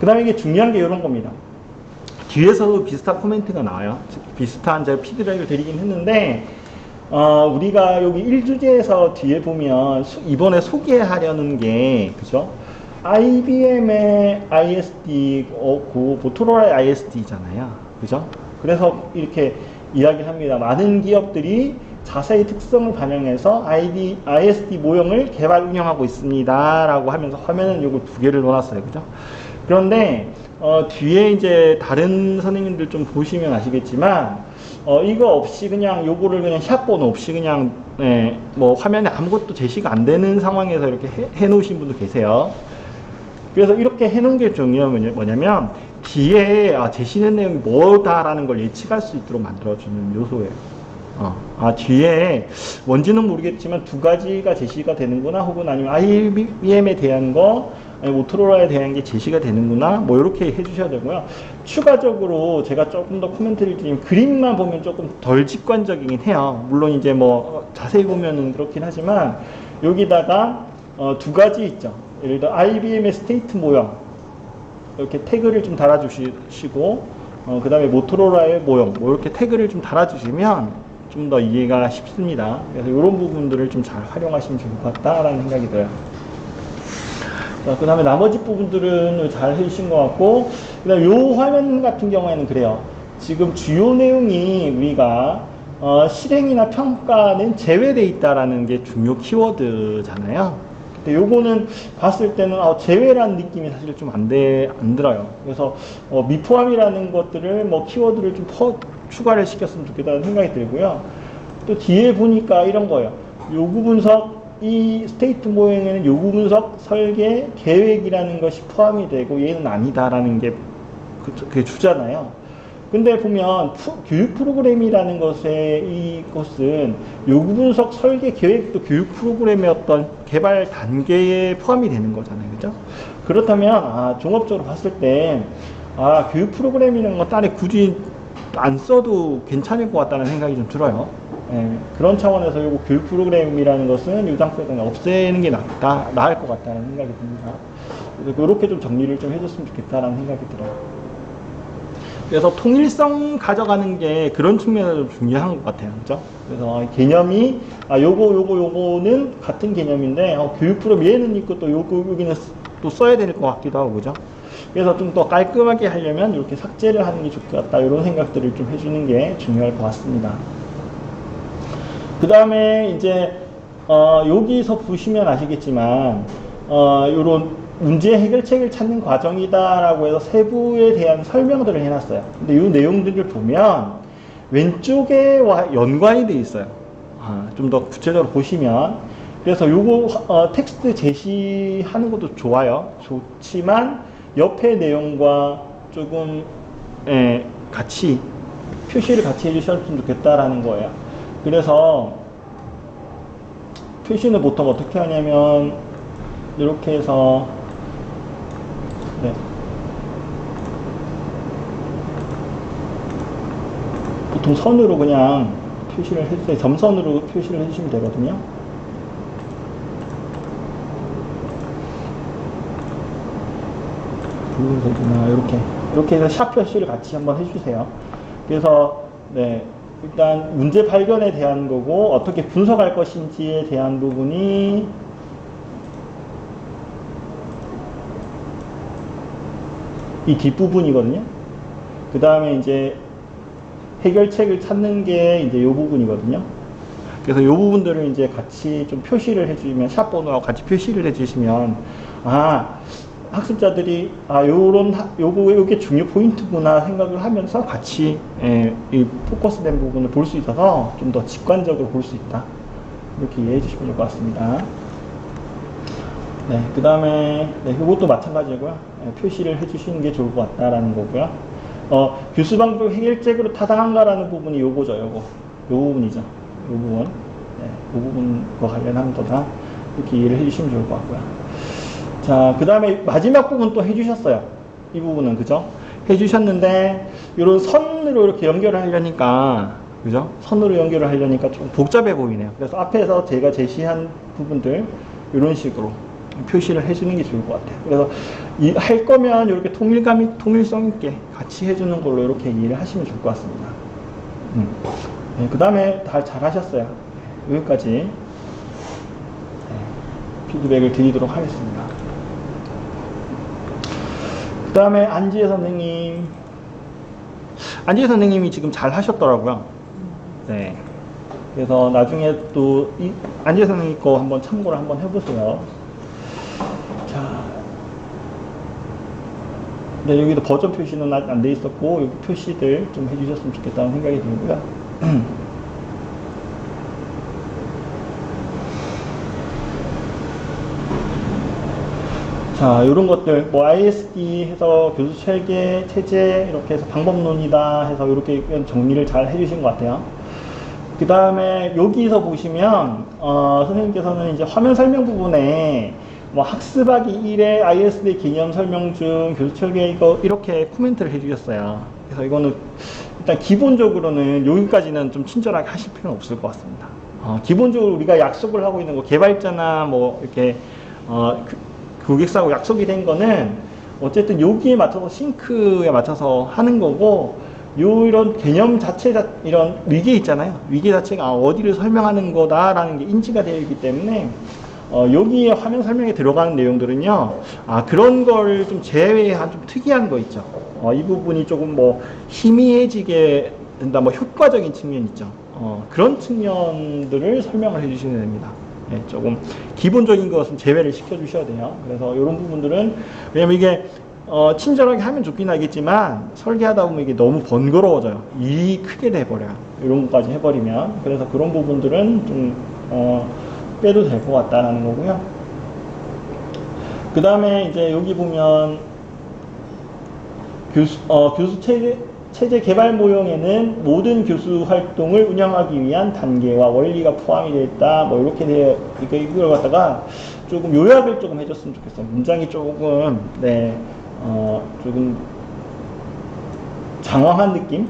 [SPEAKER 1] 그 다음에 이게 중요한 게 이런 겁니다. 뒤에서도 비슷한 코멘트가 나와요. 비슷한 제가 피드백을 드리긴 했는데, 우리가 여기 1주제에서 뒤에 보면 이번에 소개하려는 게, 그죠? IBM의 ISD, 모토로라의 ISD잖아요. 그죠? 그래서 이렇게 이야기를 합니다. 많은 기업들이 자세히 특성을 반영해서 ISD 모형을 개발 운영하고 있습니다. 라고 하면서 화면은 요거 두 개를 놓았어요. 그죠? 그런데, 뒤에 이제 다른 선생님들 좀 보시면 아시겠지만, 이거 없이 그냥 요거를 그냥 샷번 없이 그냥, 뭐 화면에 아무것도 제시가 안 되는 상황에서 이렇게 해 놓으신 분도 계세요. 그래서 이렇게 해 놓은 게 중요한 뭐냐면, 뒤에 제시된 내용이 뭐다라는 걸 예측할 수 있도록 만들어주는 요소예요. 뒤에 뭔지는 모르겠지만 두 가지가 제시가 되는구나, 혹은 아니면 IBM에 대한 거, 모토로라에 대한 게 제시가 되는구나, 뭐 이렇게 해주셔야 되고요. 추가적으로 제가 조금 더 코멘트를 드리면 그림만 보면 조금 덜 직관적이긴 해요. 물론 이제 뭐 자세히 보면은 그렇긴 하지만 여기다가 두 가지 있죠. 예를 들어 IBM의 스테이트 모형 이렇게 태그를 좀 달아주시고 그 다음에 모토로라의 모형 뭐 이렇게 태그를 좀 달아주시면 좀 더 이해가 쉽습니다. 그래서 이런 부분들을 좀 잘 활용하시면 좋을 것 같다라는 생각이 들어요. 그 다음에 나머지 부분들은 잘 해주신 것 같고, 그 다음에 요 화면 같은 경우에는 그래요. 지금 주요 내용이 우리가 실행이나 평가는 제외되어 있다라는 게 중요 키워드잖아요. 근데 요거는 봤을 때는 제외라는 느낌이 사실 좀 안 들어요. 그래서 미포함이라는 것들을 뭐 키워드를 좀 추가를 시켰으면 좋겠다는 생각이 들고요. 또 뒤에 보니까 이런 거예요. 요구 분석, 이 스테이트 모형에는 요구 분석, 설계, 계획이라는 것이 포함이 되고 얘는 아니다라는 게 그게 주잖아요. 근데 보면 교육 프로그램이라는 이것은 요구 분석, 설계, 계획도 교육 프로그램의 어떤 개발 단계에 포함이 되는 거잖아요. 그죠? 그렇다면 종합적으로 봤을 때 교육 프로그램이라는 거 딸에 굳이 안 써도 괜찮을 것 같다는 생각이 좀 들어요. 그런 차원에서 요거 교육 프로그램이라는 것은 유장표는 없애는 게 나을 것 같다는 생각이 듭니다. 그래서 이렇게 좀 정리를 좀 해줬으면 좋겠다라는 생각이 들어요. 그래서 통일성 가져가는 게 그런 측면에서 좀 중요한 것 같아요. 그죠? 그래서 개념이, 요거는 같은 개념인데, 교육 프로그램 얘는 있고 또 여기는 또 써야 될 것 같기도 하고, 그죠? 그래서 좀 더 깔끔하게 하려면 이렇게 삭제를 하는 게 좋겠다. 이런 생각들을 좀 해주는 게 중요할 것 같습니다. 그 다음에 이제 여기서 보시면 아시겠지만 이런 문제 해결책을 찾는 과정이다라고 해서 세부에 대한 설명들을 해놨어요. 근데 이 내용들을 보면 왼쪽에 연관이 되어 있어요. 좀 더 구체적으로 보시면 그래서 요거 텍스트 제시하는 것도 좋아요. 좋지만 옆에 내용과 조금 같이 표시를 같이 해주셨으면 좋겠다라는 거예요. 그래서 표시는 보통 어떻게 하냐면 이렇게 해서 보통 선으로 그냥 표시를 해주세요. 점선으로 표시를 해주시면 되거든요. 붉은색이나 이렇게 해서 샵 표시를 같이 한번 해주세요. 그래서 일단 문제 발견에 대한 거고 어떻게 분석할 것인지에 대한 부분이 이 뒷부분이거든요. 그 다음에 이제 해결책을 찾는 게 이제 이 부분이거든요. 그래서 이 부분들을 이제 같이 좀 표시를 해주시면, 샵 번호하고 같이 표시를 해주시면, 학습자들이, 요게 중요 포인트구나 생각을 하면서 같이, 이 포커스된 부분을 볼 수 있어서 좀 더 직관적으로 볼 수 있다. 이렇게 이해해 주시면 될 것 같습니다. 그 다음에, 이것도 마찬가지고요. 표시를 해주시는 게 좋을 것 같다라는 거고요. 교수방법 해결책으로 타당한가라는 부분이 요거죠, 요거. 요 부분이죠. 요 부분. 그 부분과 관련한 거다. 이렇게 이해를 해주시면 좋을 것 같고요. 자, 그 다음에 마지막 부분 또 해주셨어요. 이 부분은, 그죠? 해주셨는데, 요런 선으로 이렇게 연결을 하려니까, 그죠? 선으로 연결을 하려니까 좀 복잡해 보이네요. 그래서 앞에서 제가 제시한 부분들, 이런 식으로 표시를 해주는 게 좋을 것 같아요. 그래서 할 거면 이렇게 통일성 있게 같이 해주는 걸로 이렇게 이해를 하시면 좋을 것 같습니다. 그 다음에 다 잘 하셨어요. 여기까지 피드백을 드리도록 하겠습니다. 그 다음에 안지혜 선생님이 지금 잘 하셨더라고요. 그래서 나중에 또 안지혜 선생님 거 한번 참고를 한번 해보세요. 자, 여기도 버전 표시는 아직 안 돼 있었고, 여기 표시들 좀 해주셨으면 좋겠다는 생각이 들고요. 자, 이런 것들, ISD 해서 교수 체계, 체제, 이렇게 해서 방법론이다 해서 이렇게 정리를 잘 해주신 것 같아요. 그 다음에 여기서 보시면, 선생님께서는 이제 화면 설명 부분에 학습하기 1회 ISD 개념 설명 중 교수 체계 이렇게 코멘트를 해주셨어요. 그래서 이거는 일단 기본적으로는 여기까지는 좀 친절하게 하실 필요는 없을 것 같습니다. 기본적으로 우리가 약속을 하고 있는 거, 개발자나 이렇게, 고객사하고 약속이 된 거는 어쨌든 여기에 맞춰서 싱크에 맞춰서 하는 거고, 이런 개념 이런 위계 있잖아요. 위계 자체가 어디를 설명하는 거다라는 게 인지가 되어 있기 때문에 여기에 화면 설명에 들어가는 내용들은요, 그런 걸 좀 제외한 좀 특이한 거 있죠. 이 부분이 조금 희미해지게 된다, 효과적인 측면 있죠. 그런 측면들을 설명을 해주시면 됩니다. 조금 기본적인 것은 제외를 시켜주셔야 돼요. 그래서 이런 부분들은, 왜냐면 이게 친절하게 하면 좋긴 하겠지만 설계하다 보면 이게 너무 번거로워져요. 일이 크게 돼버려요. 이런 것까지 해버리면. 그래서 그런 부분들은 좀 빼도 될 것 같다라는 거고요. 그 다음에 이제 여기 보면 교수 체제 개발 모형에는 모든 교수 활동을 운영하기 위한 단계와 원리가 포함이 되어 있다. 이렇게 되어, 이걸 갖다가 조금 요약을 조금 해줬으면 좋겠어요. 문장이 조금, 조금 장황한 느낌?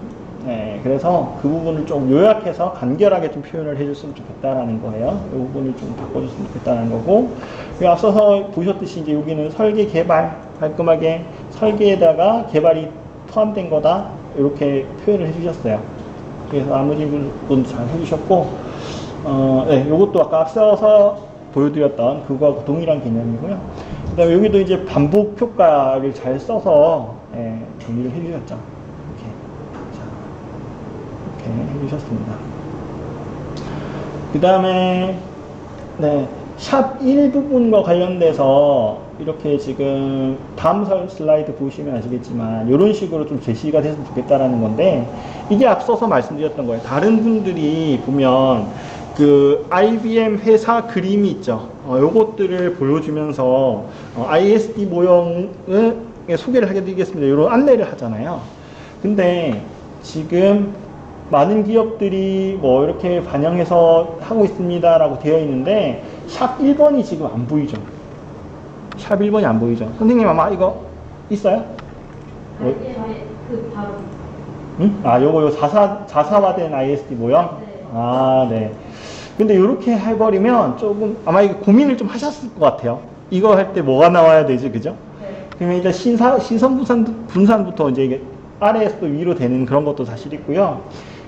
[SPEAKER 1] 그래서 그 부분을 좀 요약해서 간결하게 좀 표현을 해줬으면 좋겠다라는 거예요. 이 부분을 좀 바꿔줬으면 좋겠다는 거고, 앞서서 보셨듯이 이제 여기는 설계 개발, 깔끔하게 설계에다가 개발이 포함된 거다. 이렇게 표현을 해주셨어요. 그래서 나머지 부분 잘 해주셨고, 이것도 아까 앞서서 보여드렸던 그거하고 동일한 개념이고요. 그다음에 여기도 이제 반복 효과를 잘 써서 정리를 해주셨죠. 이렇게 해주셨습니다. 그 다음에 샵 1부분과 관련돼서 이렇게 지금 다음 슬라이드 보시면 아시겠지만 이런 식으로 좀 제시가 됐으면 좋겠다라는 건데, 이게 앞서서 말씀드렸던 거예요. 다른 분들이 보면 그 IBM 회사 그림이 있죠. 요것들을 보여주면서 ISD 모형을 소개를 하게 되겠습니다. 이런 안내를 하잖아요. 근데 지금 많은 기업들이 뭐 이렇게 반영해서 하고 있습니다라고 되어 있는데 샵 1번이 지금 안 보이죠. 샵 1번이 안 보이죠. 선생님 아마 이거 있어요?
[SPEAKER 2] 그 바로.
[SPEAKER 1] 응? 아, 요거 자사화된 ISD 모형?
[SPEAKER 2] 네.
[SPEAKER 1] 아, 네. 근데 이렇게 해버리면 조금 아마 이거 고민을 좀 하셨을 것 같아요. 이거 할 때 뭐가 나와야 되지, 그죠?
[SPEAKER 2] 네.
[SPEAKER 1] 그러면 일단 시선 분산부터 이제 이게 아래에서도 위로 되는 그런 것도 사실 있고요.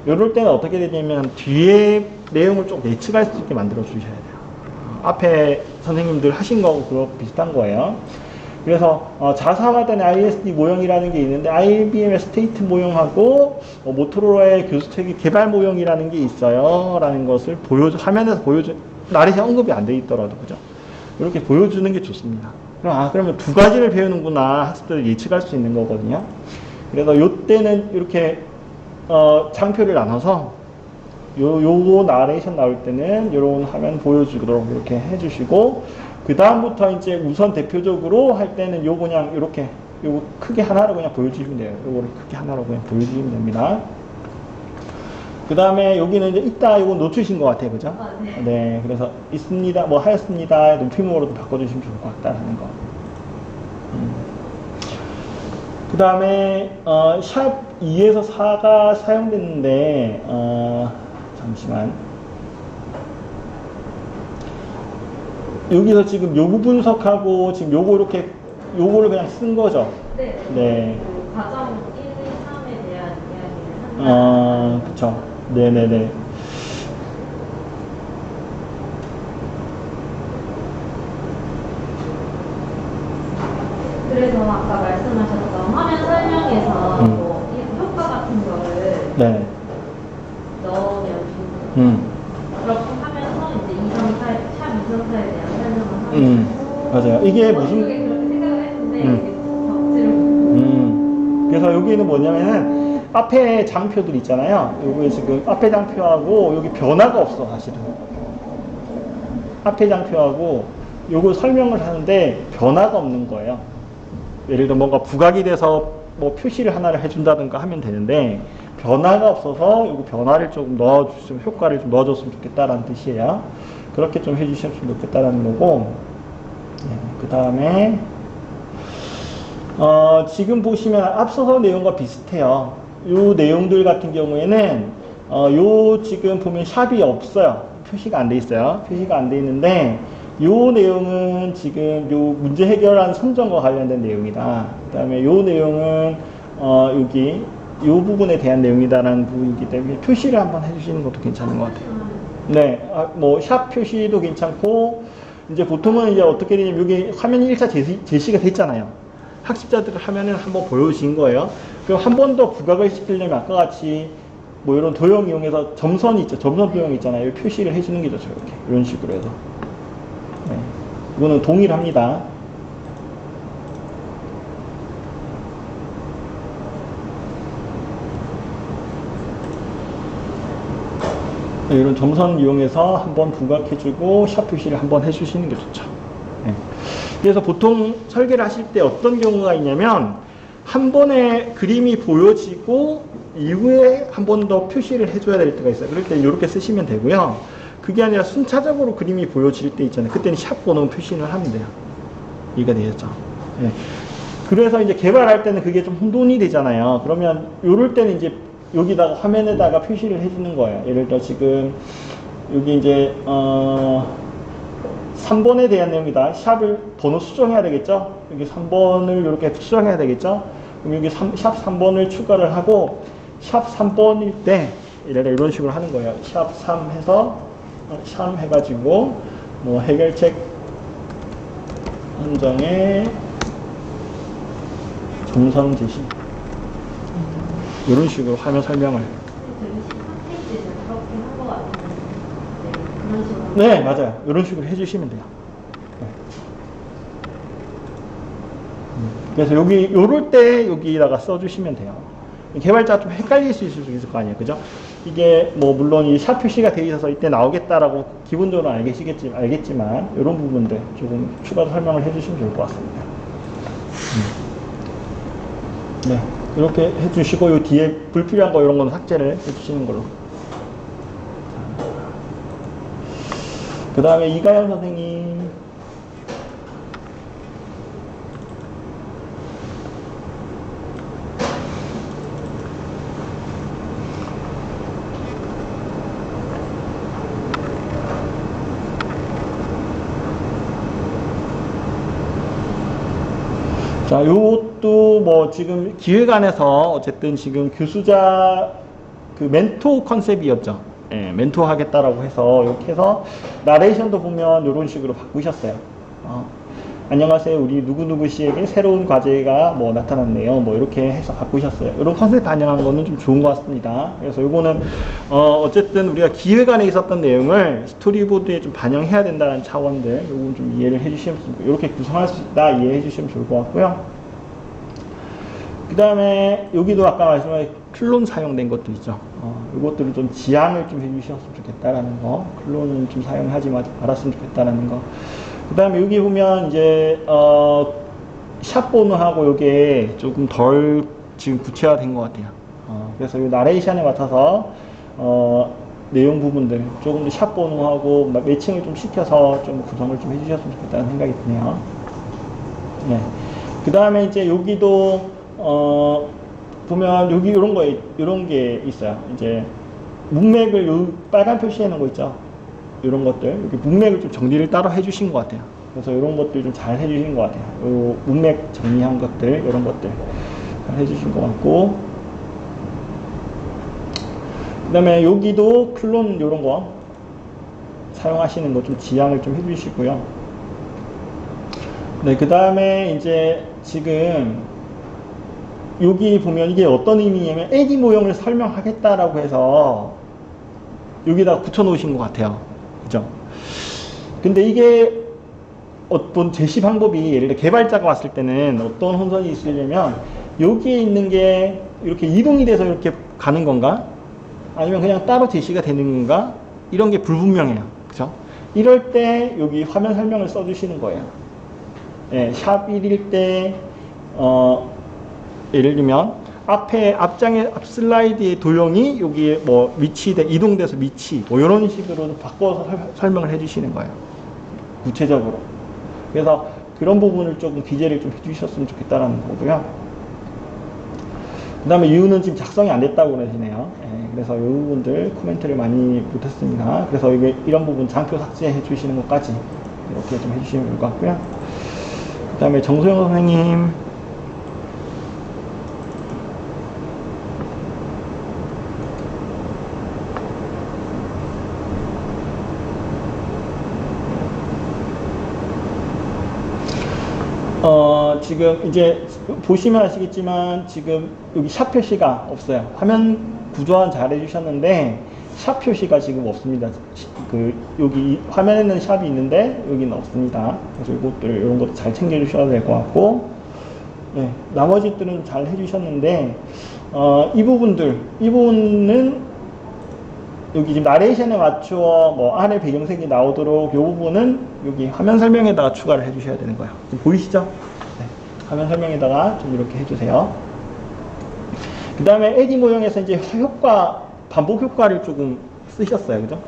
[SPEAKER 1] 이럴 때는 어떻게 되냐면 뒤에 내용을 좀 예측할 수 있게 만들어 주셔야 돼요. 앞에 선생님들 하신 거하고 그거 비슷한 거예요. 그래서 자사화된 ISD 모형이라는 게 있는데 IBM의 스테이트 모형하고 모토로라의 교수체계 개발 모형이라는 게 있어요 라는 것을 화면에서 나레이션 언급이 안 돼 있더라도, 그죠? 이렇게 보여주는 게 좋습니다. 그러면 두 가지를 배우는구나 학습들을 예측할 수 있는 거거든요. 그래서 요때는 이렇게 장표를 나눠서 요거 나레이션 나올 때는 요런 화면 보여주도록 이렇게 해주시고, 그 다음부터 이제 우선 대표적으로 할 때는 요 그냥 이렇게 요거 크게 하나로 그냥 보여주시면 돼요. 요거를 크게 하나로 그냥 보여주시면 됩니다. 그 다음에 여기는 이제 있다 요거 놓치신 것 같아요, 그죠?
[SPEAKER 2] 네.
[SPEAKER 1] 네, 그래서 있습니다, 뭐 하였습니다 높임으로도 바꿔주시면 좋을 것 같다는 거. 그 다음에 샵 2에서 4가 사용됐는데 잠시만, 여기서 지금 요구 분석하고 지금 요거를 그냥 쓴 거죠.
[SPEAKER 2] 네.
[SPEAKER 1] 네.
[SPEAKER 2] 그 과정 1, 2, 3에 대한 이야기를 한다.
[SPEAKER 1] 그쵸. 네네네.
[SPEAKER 2] 그래서 아까 말씀하셨던 화면 설명에서 뭐 효과 같은 거를
[SPEAKER 1] 네.
[SPEAKER 2] 넣으면 그렇게 하면서 이제 샵 2.4에 대한 설명을 하고
[SPEAKER 1] 맞아요. 이게 무슨
[SPEAKER 2] 그렇게 생각을 했는데 이게 덕질을
[SPEAKER 1] 그래서 여기는 뭐냐면은 앞에 장표들 있잖아요. 여기 지금 앞에 장표하고 여기 변화가 없어, 사실은. 앞에 장표하고 요거 설명을 하는데 변화가 없는 거예요. 예를 들어 뭔가 부각이 돼서 뭐 표시를 하나를 해준다든가 하면 되는데 변화가 없어서 요거 변화를 조금 넣어주시면, 효과를 좀 넣어줬으면 좋겠다라는 뜻이에요. 그렇게 좀 해주시면 좋겠다라는 거고, 그 다음에 지금 보시면 앞서서 내용과 비슷해요. 요 내용들 같은 경우에는 요 지금 보면 샵이 없어요. 표시가 안 돼 있어요. 표시가 안 돼 있는데 요 내용은 지금 요 문제 해결한 선정과 관련된 내용이다. 그 다음에 요 내용은 여기 요 부분에 대한 내용이다라는 부분이기 때문에 표시를 한번 해주시는 것도 괜찮은 것 같아요. 네, 뭐 샵 표시도 괜찮고, 이제 보통은 이제 어떻게 되냐면 여기 화면이 1차 제시가 됐잖아요. 학습자들 화면을 한번 보여주신 거예요. 그럼 한 번 더 부각을 시키려면 아까 같이 뭐 이런 도형 이용해서 점선이 있죠. 점선 도형 있잖아요. 이 표시를 해주는 게 좋죠. 이렇게 이런 식으로 해서. 네. 이거는 동일합니다. 네, 이런 점선 이용해서 한번 부각해주고 샵 표시를 한번 해주시는 게 좋죠. 네. 그래서 보통 설계를 하실 때 어떤 경우가 있냐면 한 번에 그림이 보여지고 이후에 한 번 더 표시를 해줘야 될 때가 있어요. 그럴 때 이렇게 쓰시면 되고요. 그게 아니라 순차적으로 그림이 보여질 때 있잖아요. 그때는 샵 번호 표시를 하면 돼요. 이해가 되셨죠? 네. 그래서 이제 개발할 때는 그게 좀 혼돈이 되잖아요. 그러면 이럴 때는 이제 여기다가 화면에다가 표시를 해주는 거예요. 예를 들어 지금 여기 이제 3번에 대한 내용이다. 샵을 번호 수정해야 되겠죠? 여기 3번을 이렇게 수정해야 되겠죠? 그럼 여기 샵 3번을 추가를 하고 샵 3번일 때 이런 식으로 하는 거예요. 샵 3 해서 샵 해가지고 뭐 해결책 한정의 점선 제시. 이런 식으로 화면 설명을.
[SPEAKER 2] 저기 13페이지에서 그렇게 한 거 같은데 네, 그런 식으로
[SPEAKER 1] 네, 맞아요. 이런 식으로 해주시면 돼요. 네. 그래서 여기, 요럴 때 여기다가 써주시면 돼요. 개발자가 좀 헷갈릴 수 있을 거 아니에요. 그죠? 이게 뭐, 물론 이 샵 표시가 되어 있어서 이때 나오겠다라고 기본적으로 알겠지만, 이런 부분들 조금 추가 설명을 해주시면 좋을 것 같습니다. 네. 이렇게 해주시고, 요 뒤에 불필요한 거 이런 거는 삭제를 해주시는 걸로. 그 다음에 이가연 선생님. 자, 요것도 뭐 지금 기획안에서 어쨌든 지금 교수자 그 멘토 컨셉이었죠. 예, 멘토 하겠다라고 해서 이렇게 해서 나레이션도 보면 이런 식으로 바꾸셨어요. 안녕하세요. 우리 누구누구 씨에게 새로운 과제가 뭐 나타났네요. 뭐 이렇게 해서 바꾸셨어요. 이런 컨셉 반영한 거는 좀 좋은 것 같습니다. 그래서 이거는 어쨌든 우리가 기획안에 있었던 내용을 스토리보드에 좀 반영해야 된다는 차원들 요건 좀 이해를 해주시면 이렇게 구성할 수 있다 이해해 주시면 좋을 것 같고요. 그 다음에 여기도 아까 말씀하신 클론 사용된 것도 있죠. 이것들을 좀 지양을 좀 해주셨으면 좋겠다라는 거. 클론은 좀 사용하지 말았으면 좋겠다라는 거. 그 다음에 여기 보면 이제 샵 번호하고 요게 조금 덜 지금 구체화된 것 같아요. 그래서 이 나레이션에 맡아서 내용 부분들 조금 더 샵 번호하고 매칭을 좀 시켜서 좀 구성을 좀 해주셨으면 좋겠다는 생각이 드네요. 네. 그 다음에 이제 여기도 보면 여기 이런 게 있어요. 이제 문맥을 요 빨간 표시해 놓은 거 있죠. 이런 것들 여기 문맥을 좀 정리를 따로 해주신 것 같아요. 그래서 이런 것들 좀 잘 해주신 것 같아요. 요 문맥 정리한 것들 이런 것들 잘 해주신 것 같고, 그 다음에 여기도 클론 이런 거 사용하시는 거 좀 지양을 좀 해주시고요. 네, 그 다음에 이제 지금 여기 보면 이게 어떤 의미냐면 AD 모형을 설명하겠다라고 해서 여기다 붙여 놓으신 것 같아요. 그죠? 근데 이게 어떤 제시 방법이 예를 들어 개발자가 왔을 때는 어떤 혼선이 있으려면 여기에 있는 게 이렇게 이동이 돼서 이렇게 가는 건가? 아니면 그냥 따로 제시가 되는 건가? 이런 게 불분명해요. 그죠? 이럴 때 여기 화면 설명을 써주시는 거예요. 예, 샵 1일 때, 예를 들면 앞장에 앞 슬라이드의 도형이 여기에 뭐 이동돼서 위치 뭐 이런 식으로 바꿔서 설명을 해주시는 거예요. 구체적으로. 그래서 그런 부분을 조금 기재를 좀 해주셨으면 좋겠다라는 거고요. 그 다음에 이유는 지금 작성이 안 됐다고 그러시네요. 예, 그래서 이 부분들 코멘트를 많이 못했습니다. 그래서 이런 부분 장표 삭제해 주시는 것까지 이렇게 좀 해주시면 좋을 것 같고요. 그 다음에 정소영 선생님. 지금 이제 보시면 아시겠지만 지금 여기 샵 표시가 없어요. 화면 구조화는 잘 해주셨는데 샵 표시가 지금 없습니다. 여기 화면에는 샵이 있는데 여기는 없습니다. 그래서 이런 것도 잘 챙겨주셔야 될 것 같고, 네, 나머지들은 잘 해주셨는데 이 부분은 여기 지금 나레이션에 맞추어 뭐 안에 배경색이 나오도록 이 부분은 여기 화면 설명에다가 추가를 해주셔야 되는 거예요. 지금 보이시죠? 네, 화면 설명에다가 좀 이렇게 해주세요. 그 다음에 AD 모형에서 이제 반복 효과를 조금 쓰셨어요. 그죠?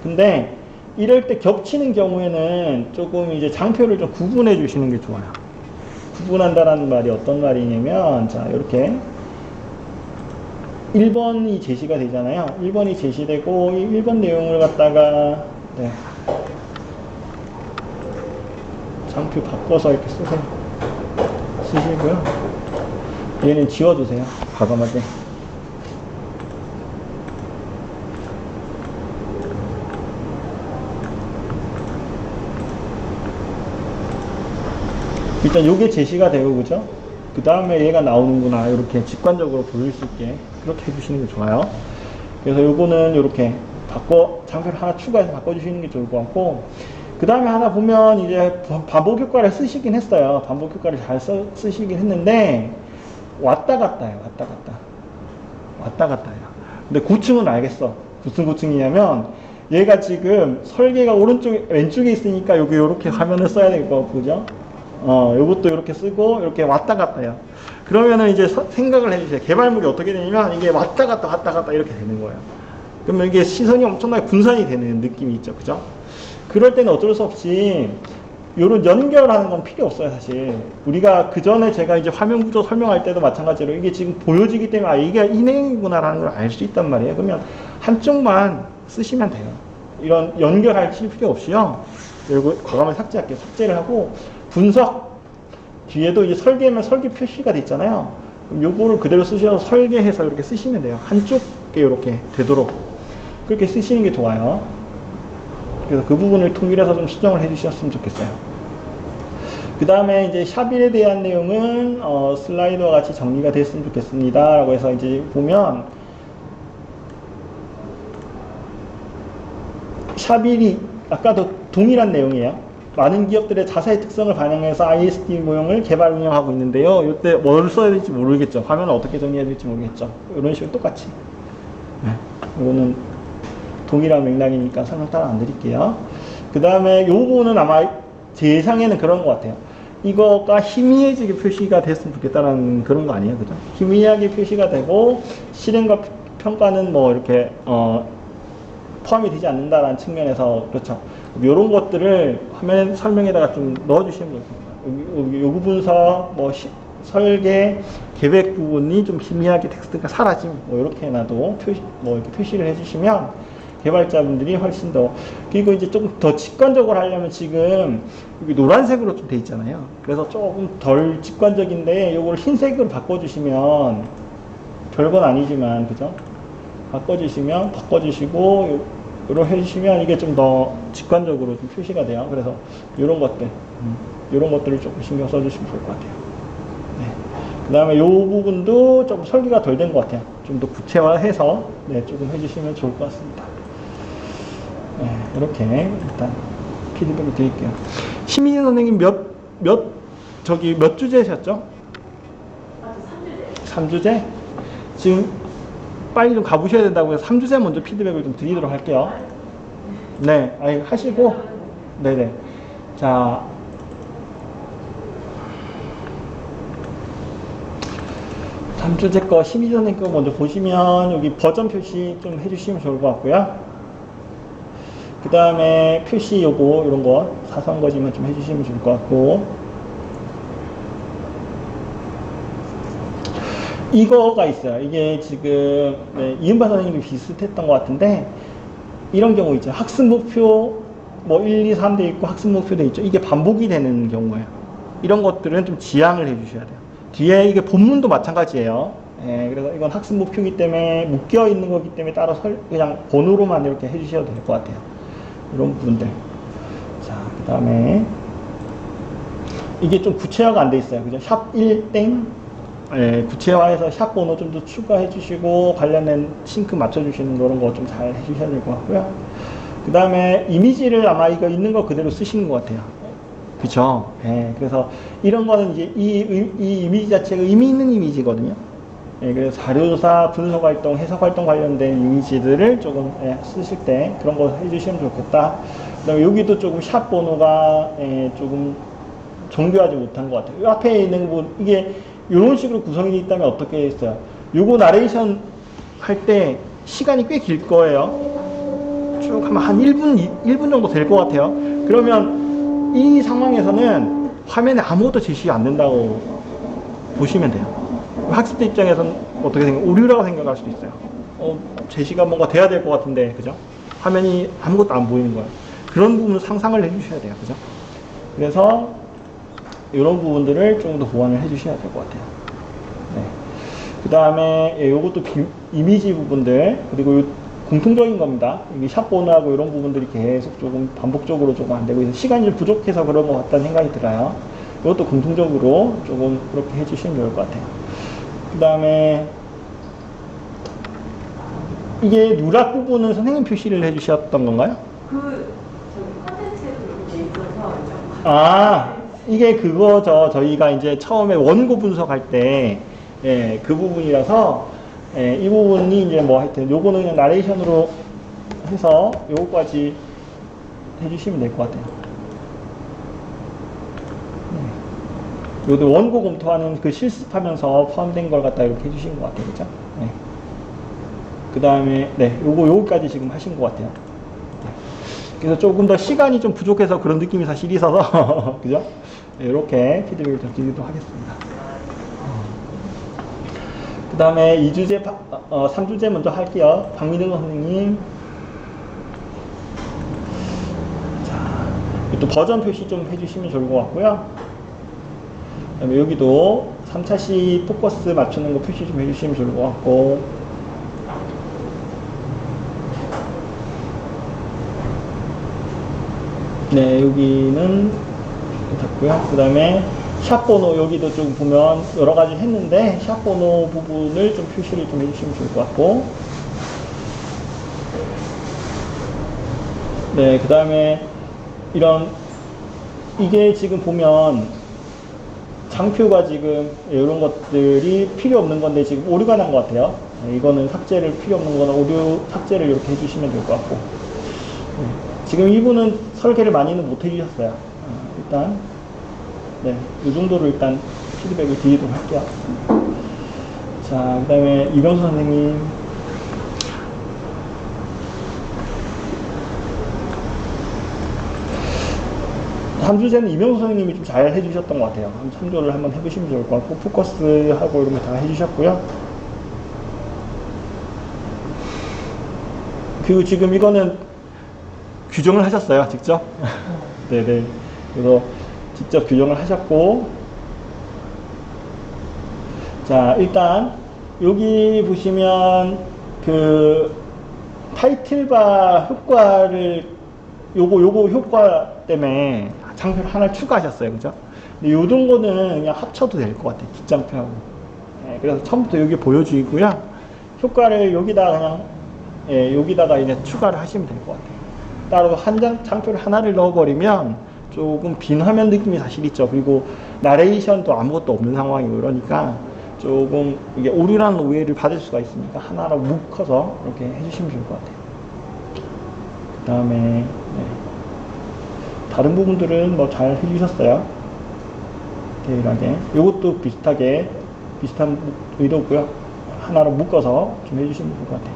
[SPEAKER 1] 근데 이럴 때 겹치는 경우에는 조금 이제 장표를 좀 구분해 주시는 게 좋아요. 구분한다라는 말이 어떤 말이냐면, 자, 이렇게 1번이 제시가 되잖아요. 1번이 제시되고, 이 1번 내용을 갖다가, 네. 장표 바꿔서 이렇게 쓰시고요. 얘는 지워주세요. 과감하게. 일단 요게 제시가 되고, 그죠? 그 다음에 얘가 나오는구나. 이렇게 직관적으로 보일 수 있게 그렇게 해주시는 게 좋아요. 그래서 요거는 이렇게 장표를 하나 추가해서 바꿔주시는 게 좋을 것 같고, 그 다음에 하나 보면 이제 반복 효과를 쓰시긴 했어요. 반복 효과를 잘 쓰시긴 했는데, 왔다 갔다 해요. 왔다 갔다. 왔다 갔다 해요. 근데 고충은 알겠어. 무슨 고충이냐면, 얘가 지금 설계가 왼쪽에 있으니까 여기 이렇게 화면을 써야 될 것 같고, 그죠? 요것도 이렇게 쓰고, 이렇게 왔다 갔다 해요. 그러면은 이제 생각을 해주세요. 개발물이 어떻게 되냐면, 이게 왔다 갔다 이렇게 되는 거예요. 그러면 이게 시선이 엄청나게 분산이 되는 느낌이 있죠. 그죠? 그럴 때는 어쩔 수 없이, 요런 연결하는 건 필요 없어요, 사실. 우리가 그 전에 제가 이제 화면 구조 설명할 때도 마찬가지로 이게 지금 보여지기 때문에, 아, 이게 이 내용이구나라는 걸 알 수 있단 말이에요. 그러면 한쪽만 쓰시면 돼요. 이런 연결할 필요 없이요. 그리고 과감하게 삭제할게요. 삭제를 하고, 분석 뒤에도 이제 설계면 설계 표시가 돼 있잖아요. 그럼 요거를 그대로 쓰셔서 설계해서 이렇게 쓰시면 돼요. 한쪽에 이렇게 되도록 그렇게 쓰시는 게 좋아요. 그래서 그 부분을 통일해서 좀 수정을 해 주셨으면 좋겠어요. 그 다음에 이제 샵일에 대한 내용은 슬라이드와 같이 정리가 됐으면 좋겠습니다 라고 해서 이제 보면, 샵일이 아까도 동일한 내용이에요. 많은 기업들의 자사의 특성을 반영해서 ISD 모형을 개발 운영하고 있는데요. 이때 뭘 써야 될지 모르겠죠. 화면을 어떻게 정리해야 될지 모르겠죠. 이런 식으로 똑같이. 네. 이거는 동일한 맥락이니까 설명 따라 안 드릴게요. 그 다음에 요거는 아마 제 예상에는 그런 것 같아요. 이거가 희미해지게 표시가 됐으면 좋겠다라는 그런 거 아니에요. 그죠? 희미하게 표시가 되고, 실행과 평가는 뭐 이렇게, 포함이 되지 않는다라는 측면에서, 그렇죠. 이런 것들을 화면 설명에다가 좀 넣어주시면 좋겠습니다. 요구 분석, 뭐 설계, 계획 부분이 좀 희미하게 텍스트가 사라짐, 뭐 이렇게 해놔도 이렇게 표시를 해주시면 개발자분들이 훨씬 더, 그리고 이제 조금 더 직관적으로 하려면 지금 여기 노란색으로 좀 돼 있잖아요. 그래서 조금 덜 직관적인데 요걸 흰색으로 바꿔주시면 별건 아니지만, 그죠? 바꿔주시고 이렇게 해주시면 이게 좀 더 직관적으로 좀 표시가 돼요. 그래서 이런 것들을 조금 신경 써주시면 좋을 것 같아요. 네. 그 다음에 이 부분도 조금 설계가 덜 된 것 같아요. 좀 더 구체화해서 조금 해주시면 좋을 것 같습니다. 네, 이렇게 일단 피드백을 드릴게요. 심의진 선생님 몇 주제셨죠? 3주제? 지금 빨리 좀 가보셔야 된다고 해서 3주제 먼저 피드백을 좀 드리도록 할게요. 네, 하시고, 네네. 자, 다음 주제 거 심의진 선생님 거 먼저 보시면 여기 버전 표시 좀 해주시면 좋을 것 같고요. 그 다음에 표시 요거 이런 거 사소한 거지만 좀 해주시면 좋을 것 같고, 이거가 있어요. 이게 지금 이은바 선생님이 비슷했던 것 같은데, 이런 경우 있죠. 학습 목표 뭐 1, 2, 3 돼 있고 학습 목표 돼 있죠. 이게 반복이 되는 경우예요. 이런 것들은 좀 지양을 해주셔야 돼요. 뒤에 이게 본문도 마찬가지예요. 그래서 이건 학습 목표이기 때문에 묶여 있는 거기 때문에 따로 그냥 번호로만 이렇게 해주셔도 될 것 같아요. 이런 부분들. 자, 그 다음에 이게 좀 구체화가 안 돼 있어요. 그죠? 샵 1땡. 구체화해서 샵 번호 좀 더 추가해 주시고, 관련된 싱크 맞춰주시는 그런 거 좀 잘 해주셔야 될 것 같고요. 그 다음에 이미지를 아마 이거 있는 거 그대로 쓰시는 것 같아요. 그쵸? 그래서 이런 거는 이제 이 이미지 자체가 의미 있는 이미지거든요. 그래서 자료조사, 분석활동, 해석활동 관련된 이미지들을 조금 쓰실 때 그런 거 해주시면 좋겠다. 그 다음에 여기도 조금 샵 번호가 조금 정교하지 못한 것 같아요. 이 앞에 있는 부분, 이게 이런 식으로 구성이 되어 있다면 어떻게 했어요? 요거 나레이션 할 때 시간이 꽤 길 거예요. 쭉 하면 한 1분 정도 될 것 같아요. 그러면 이 상황에서는 화면에 아무것도 제시 안 된다고 보시면 돼요. 학습자 입장에서는 어떻게 오류라고 생각할 수도 있어요. 제시가 뭔가 돼야 될 것 같은데, 그죠? 화면이 아무것도 안 보이는 거예요. 그런 부분을 상상을 해주셔야 돼요. 그죠? 그래서 이런 부분들을 좀 더 보완을 해주셔야 될 것 같아요. 네. 그 다음에 요것도 이미지 부분들, 그리고 공통적인 겁니다. 이게 샵 번호하고 이런 부분들이 계속 조금 반복적으로 조금 안 되고 있어서 시간이 부족해서 그런 것 같다는 생각이 들어요. 이것도 공통적으로 조금 그렇게 해주시면 좋을 것 같아요. 그 다음에 이게 누락 부분은 선생님 표시를 해주셨던 건가요?
[SPEAKER 2] 컨텐츠에도 이렇게 돼 있어서
[SPEAKER 1] 아, 이게 그거죠. 저희가 이제 처음에 원고 분석할 때, 예, 그 부분이라서, 예, 이 부분이 이제 뭐 하여튼, 요거는 그냥 나레이션으로 해서 요거까지 해주시면 될 것 같아요. 네. 요도 원고 검토하는 그 실습하면서 포함된 걸 갖다 이렇게 해주신 것 같아요. 그죠? 네. 그 다음에, 네, 요거까지 지금 하신 것 같아요. 그래서 조금 더 시간이 좀 부족해서 그런 느낌이 사실 있어서 그죠? 이렇게 피드백을 좀 드리도록 하겠습니다. 그 다음에 2주제, 3주제 먼저 할게요. 박민우 선생님. 자, 또 버전 표시 좀 해주시면 좋을 것 같고요. 그 다음에 여기도 3차시 포커스 맞추는 거 표시 좀 해주시면 좋을 것 같고. 네, 여기는 됐고요. 그 다음에 샵 번호 여기도 좀 보면 여러 가지 했는데 샵 번호 부분을 좀 표시를 좀 해주시면 좋을 것 같고. 네, 그 다음에 이게 지금 보면 장표가 지금 이런 것들이 필요 없는 건데 지금 오류가 난 것 같아요. 네, 이거는 삭제를 필요 없는 거나 오류 삭제를 이렇게 해주시면 될 것 같고. 네, 지금 이분은 설계를 많이는 못 해주셨어요. 일단 네, 이 정도로 일단 피드백을 드리도록 할게요. 자, 그 다음에 이병수 선생님. 참조제는 이병수 선생님이 좀 잘 해주셨던 것 같아요. 참조를 한번 해보시면 좋을 것 같고, 포커스하고 이런 거 다 해주셨고요. 그리고 지금 이거는 규정을 하셨어요, 직접. 네네. 그래서 직접 규정을 하셨고, 자, 일단, 여기 보시면, 그, 타이틀바 효과를, 요거 효과 때문에 장표를 하나 추가하셨어요. 그죠? 근데 요 정도는 그냥 합쳐도 될 것 같아요. 뒷장표하고. 네, 그래서 처음부터 여기 보여주고요. 효과를 여기다가 그냥, 예, 여기다가 이제 추가를 하시면 될 것 같아요. 따로 장표를 하나를 넣어버리면 조금 빈 화면 느낌이 사실 있죠. 그리고 나레이션도 아무것도 없는 상황이고 이러니까 조금 이게 오류라는 오해를 받을 수가 있으니까 하나로 묶어서 이렇게 해주시면 좋을 것 같아요. 그 다음에 네. 다른 부분들은 뭐 잘 해주셨어요. 디테일하게. 이것도 비슷한 의도고요. 하나로 묶어서 좀 해주시면 좋을 것 같아요.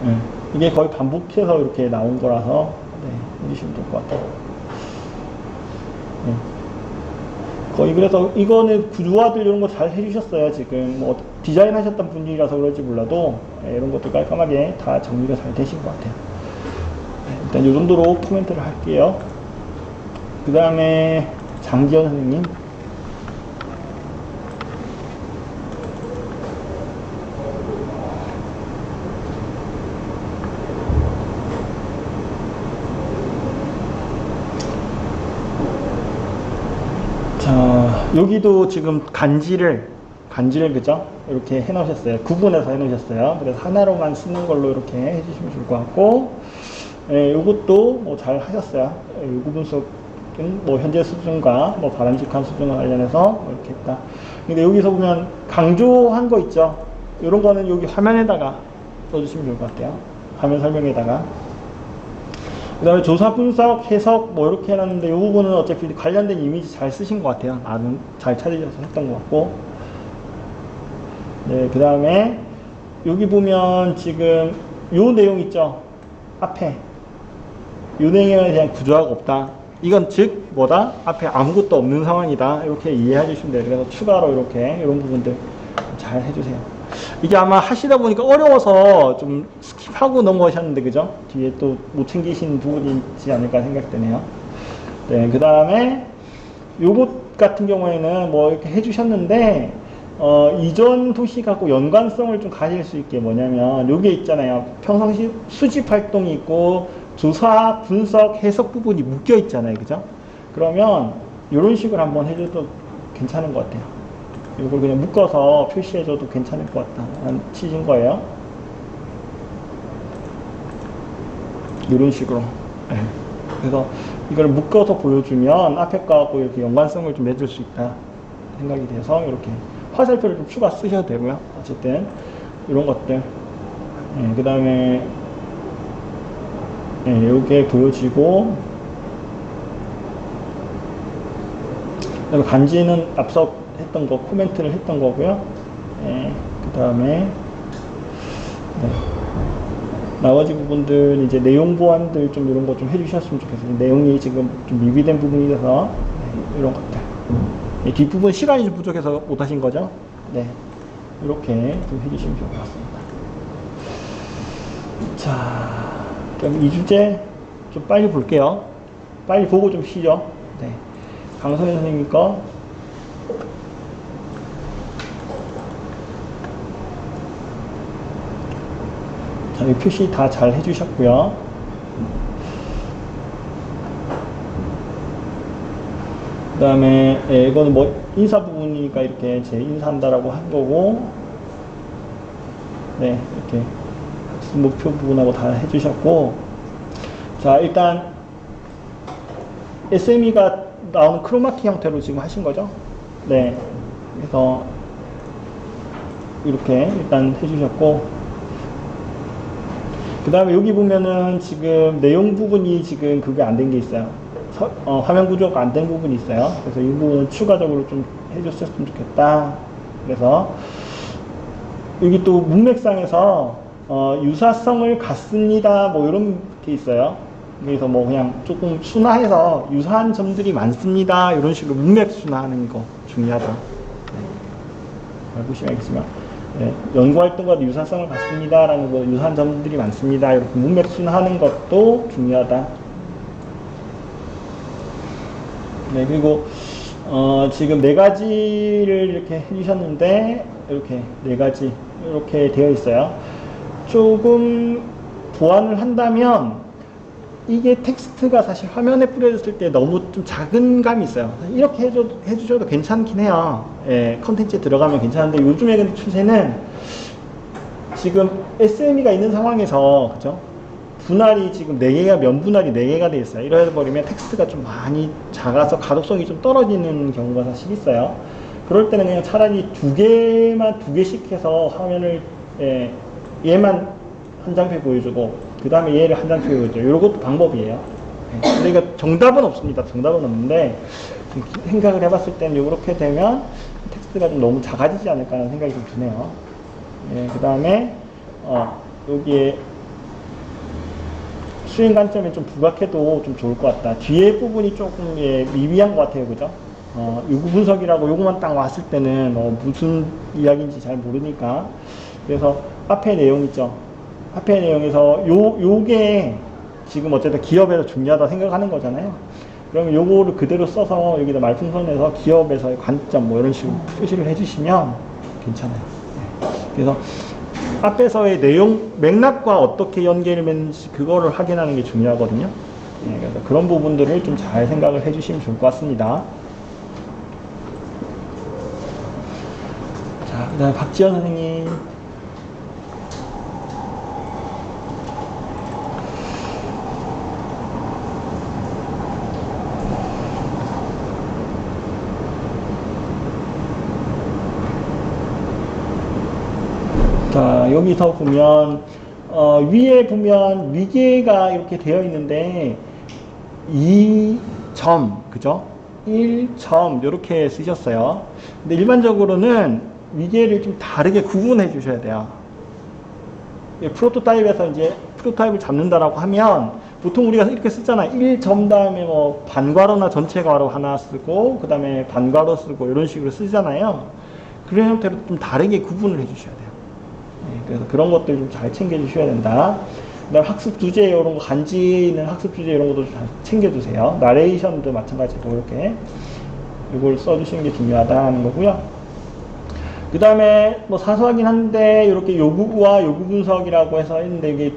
[SPEAKER 1] 네. 이게 거의 반복해서 이렇게 나온 거라서 네, 해주시면 될 것 같아요. 네. 거의 그래서 이거는 구조화들 이런 거 잘 해주셨어요. 지금 뭐 디자인 하셨던 분이라서 그럴지 몰라도 네, 이런 것도 깔끔하게 다 정리가 잘 되신 것 같아요. 네, 일단 이 정도로 코멘트를 할게요. 그 다음에 장지현 선생님. 자, 여기도 지금 간지를 그죠? 이렇게 해 놓으셨어요. 구분해서 해 놓으셨어요. 그래서 하나로만 쓰는 걸로 이렇게 해주시면 좋을 것 같고, 예, 요것도 뭐 잘 하셨어요. 요구 분석은 뭐 현재 수준과 뭐 바람직한 수준과 관련해서 이렇게 했다. 근데 여기서 보면 강조한 거 있죠? 이런 거는 여기 화면에다가 써주시면 좋을 것 같아요. 화면 설명에다가. 그 다음에 조사, 분석, 해석 뭐 이렇게 해놨는데 이 부분은 어차피 관련된 이미지 잘 쓰신 것 같아요. 나는 잘 찾으셔서 했던 것 같고. 네, 그 다음에 여기 보면 지금 요 내용 있죠? 앞에 요 내용에 대한 구조화가 없다. 이건 즉 뭐다? 앞에 아무것도 없는 상황이다. 이렇게 이해해 주시면 돼요. 그래서 추가로 이렇게 이런 부분들 잘 해주세요. 이게 아마 하시다 보니까 어려워서 좀 스킵하고 넘어가셨는데 그죠? 뒤에 또 못 챙기신 부분이 있지 않을까 생각되네요. 네, 그 다음에 요것 같은 경우에는 뭐 이렇게 해주셨는데 이전 도식하고 연관성을 좀 가질 수 있게 뭐냐면 요게 있잖아요. 평상시 수집 활동이 있고 조사, 분석, 해석 부분이 묶여 있잖아요. 그죠? 그러면 이런 식으로 한번 해줘도 괜찮은 것 같아요. 이걸 그냥 묶어서 표시해줘도 괜찮을 것 같다는 취지인 거예요. 이런 식으로. 네. 그래서 이걸 묶어서 보여주면 앞에 거하고 이렇게 연관성을 좀 맺을 수 있다 생각이 돼서 이렇게 화살표를 좀 추가 쓰셔도 되고요. 어쨌든 이런 것들. 네, 그 다음에 네, 요게 보여지고, 그다음에 간지는 앞서 했던 거, 코멘트를 했던 거고요. 네, 그 다음에 네. 나머지 부분들 이제 내용 보완들 좀 이런 거 좀 해주셨으면 좋겠어요. 내용이 지금 좀 미비된 부분이라서 네, 이런 것들. 네, 뒷부분 시간이 좀 부족해서 못하신 거죠. 네, 이렇게 좀 해주시면 좋을 것 같습니다. 자, 그럼 이 주제 좀 빨리 볼게요. 빨리 보고 좀 쉬죠. 네, 강선희 선생님 거. 자, 이 표시 다 잘 해주셨고요. 그 다음에 이거는 뭐 인사 부분이니까 이렇게 제 인사한다라고 한 거고, 네, 이렇게 목표 부분하고 다 해주셨고, 자, 일단 SME가 나오는 크로마키 형태로 지금 하신 거죠. 네, 그래서 이렇게 일단 해주셨고, 그 다음에 여기 보면은 지금 내용 부분이 지금 그게 안 된 게 있어요. 화면 구조가 안 된 부분이 있어요. 그래서 이 부분은 추가적으로 좀 해줬으면 좋겠다. 그래서 여기 또 문맥상에서 유사성을 갖습니다. 뭐 이런 게 있어요. 그래서 뭐 그냥 조금 순화해서 유사한 점들이 많습니다. 이런 식으로 문맥 순화하는 거 중요하다. 네. 보시면 알겠지만. 네, 연구활동과 유사성을 갖습니다. 라는 거, 유사한 점들이 많습니다. 이렇게 문맥 순화하는 것도 중요하다. 네, 그리고, 지금 4가지를 이렇게 해주셨는데, 이렇게 4가지, 이렇게 되어 있어요. 조금 보완을 한다면, 이게 텍스트가 사실 화면에 뿌려졌을 때 너무 좀 작은 감이 있어요. 이렇게 해주셔도 괜찮긴 해요. 예, 컨텐츠에 들어가면 괜찮은데, 요즘에 근데 추세는 지금 SME가 있는 상황에서, 그죠? 분할이 지금 4개가, 면분할이 4개가 되어 있어요. 이래 버리면 텍스트가 좀 많이 작아서 가독성이 좀 떨어지는 경우가 사실 있어요. 그럴 때는 그냥 차라리 2개씩 해서 화면을, 예, 얘만 한 장표 보여주고, 그 다음에 얘를 한 장표 보여줘요. 이것도 방법이에요. 근데 이거 정답은 없습니다. 정답은 없는데, 생각을 해봤을 때는 이렇게 되면 텍스트가 좀 너무 작아지지 않을까 하는 생각이 좀 드네요. 예, 그 다음에, 여기에 수행 관점에 좀 부각해도 좀 좋을 것 같다. 뒤에 부분이 조금, 예, 미비한 것 같아요. 그죠? 요구 분석이라고 요거만 딱 왔을 때는 무슨 이야기인지 잘 모르니까. 그래서 앞에 내용 있죠. 앞에 내용에서 요게 지금 어쨌든 기업에서 중요하다 생각하는 거잖아요. 그러면 요거를 그대로 써서 여기다 말풍선에서 기업에서의 관점 뭐 이런 식으로 표시를 해주시면 괜찮아요. 네. 그래서 앞에서의 내용 맥락과 어떻게 연계를 맺는지 그거를 확인하는 게 중요하거든요. 네, 그래서 그런 부분들을 좀 잘 생각을 해주시면 좋을 것 같습니다. 자, 그 다음에 박지현 선생님. 자, 여기서 보면, 위에 보면 위계가 이렇게 되어 있는데, 2점, 그죠? 1점, 이렇게 쓰셨어요. 근데 일반적으로는 위계를 좀 다르게 구분해 주셔야 돼요. 프로토타입에서 이제 프로토타입을 잡는다라고 하면, 보통 우리가 이렇게 쓰잖아요. 1점 다음에 뭐 반괄호나 전체 괄호 하나 쓰고, 그 다음에 반괄호 쓰고, 이런 식으로 쓰잖아요. 그런 형태로 좀 다르게 구분을 해 주셔야 돼요. 그래서 그런 것들 좀 잘 챙겨주셔야 된다. 그다음 학습 주제 이런 거, 간지는 학습 주제 이런 것도 잘 챙겨주세요. 나레이션도 마찬가지로 이렇게 이걸 써주시는 게 중요하다는 거고요. 그 다음에 뭐 사소하긴 한데 이렇게 요구와 요구 분석이라고 해서 했는데 이게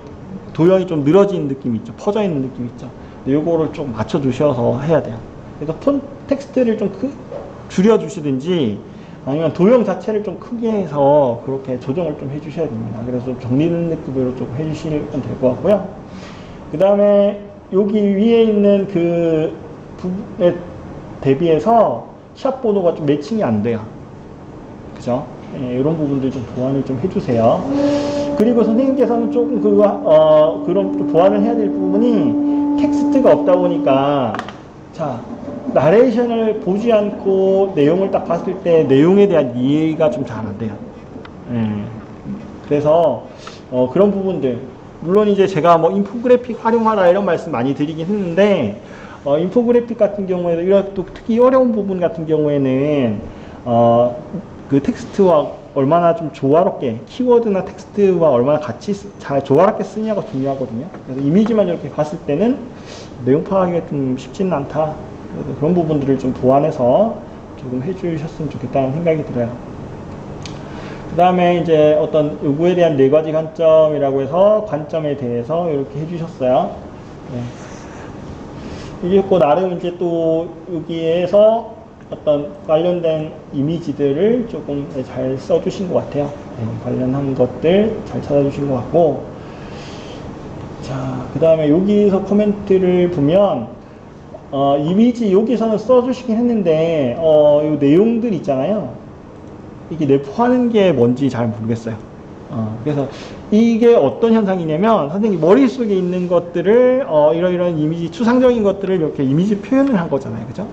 [SPEAKER 1] 도형이 좀 늘어진 느낌이 있죠. 퍼져 있는 느낌이 있죠. 근데 요거를 좀 맞춰주셔서 해야 돼요. 그래서 폰 텍스트를 좀 줄여주시든지 아니면 도형 자체를 좀 크게 해서 그렇게 조정을 좀 해주셔야 됩니다. 그래서 좀 정리되는 느낌으로 좀 해주시면 될 것 같고요. 그 다음에 여기 위에 있는 그 부분에 대비해서 샵 번호가 좀 매칭이 안 돼요. 그죠? 예, 이런 부분들 좀 보완을 좀 해주세요. 그리고 선생님께서는 조금 그런 좀 보완을 해야 될 부분이 텍스트가 없다 보니까 자, 나레이션을 보지 않고 내용을 딱 봤을 때 내용에 대한 이해가 좀 잘 안 돼요. 예. 그래서 그런 부분들 물론 이제 제가 뭐 인포그래픽 활용하라 이런 말씀 많이 드리긴 했는데 인포그래픽 같은 경우에는 이런 또 특히 어려운 부분 같은 경우에는 그 텍스트와 얼마나 좀 조화롭게 키워드나 텍스트와 얼마나 같이 잘 조화롭게 쓰냐가 중요하거든요. 그래서 이미지만 이렇게 봤을 때는 내용 파악이 좀 쉽지는 않다. 그래서 그런 부분들을 좀 보완해서 조금 해주셨으면 좋겠다는 생각이 들어요. 그 다음에 이제 어떤 요구에 대한 4가지 관점이라고 해서 관점에 대해서 이렇게 해주셨어요. 네. 이게 또 나름 이제 또 여기에서 어떤 관련된 이미지들을 조금 잘 써주신 것 같아요. 네, 관련한 것들 잘 찾아주신 것 같고, 자, 그 다음에 여기서 코멘트를 보면 이미지 여기서는 써주시긴 했는데 이 내용들 있잖아요. 이게 내포하는 게 뭔지 잘 모르겠어요. 그래서 이게 어떤 현상이냐면 선생님 머릿속에 있는 것들을 이런 이미지 추상적인 것들을 이렇게 이미지 표현을 한 거잖아요. 그죠?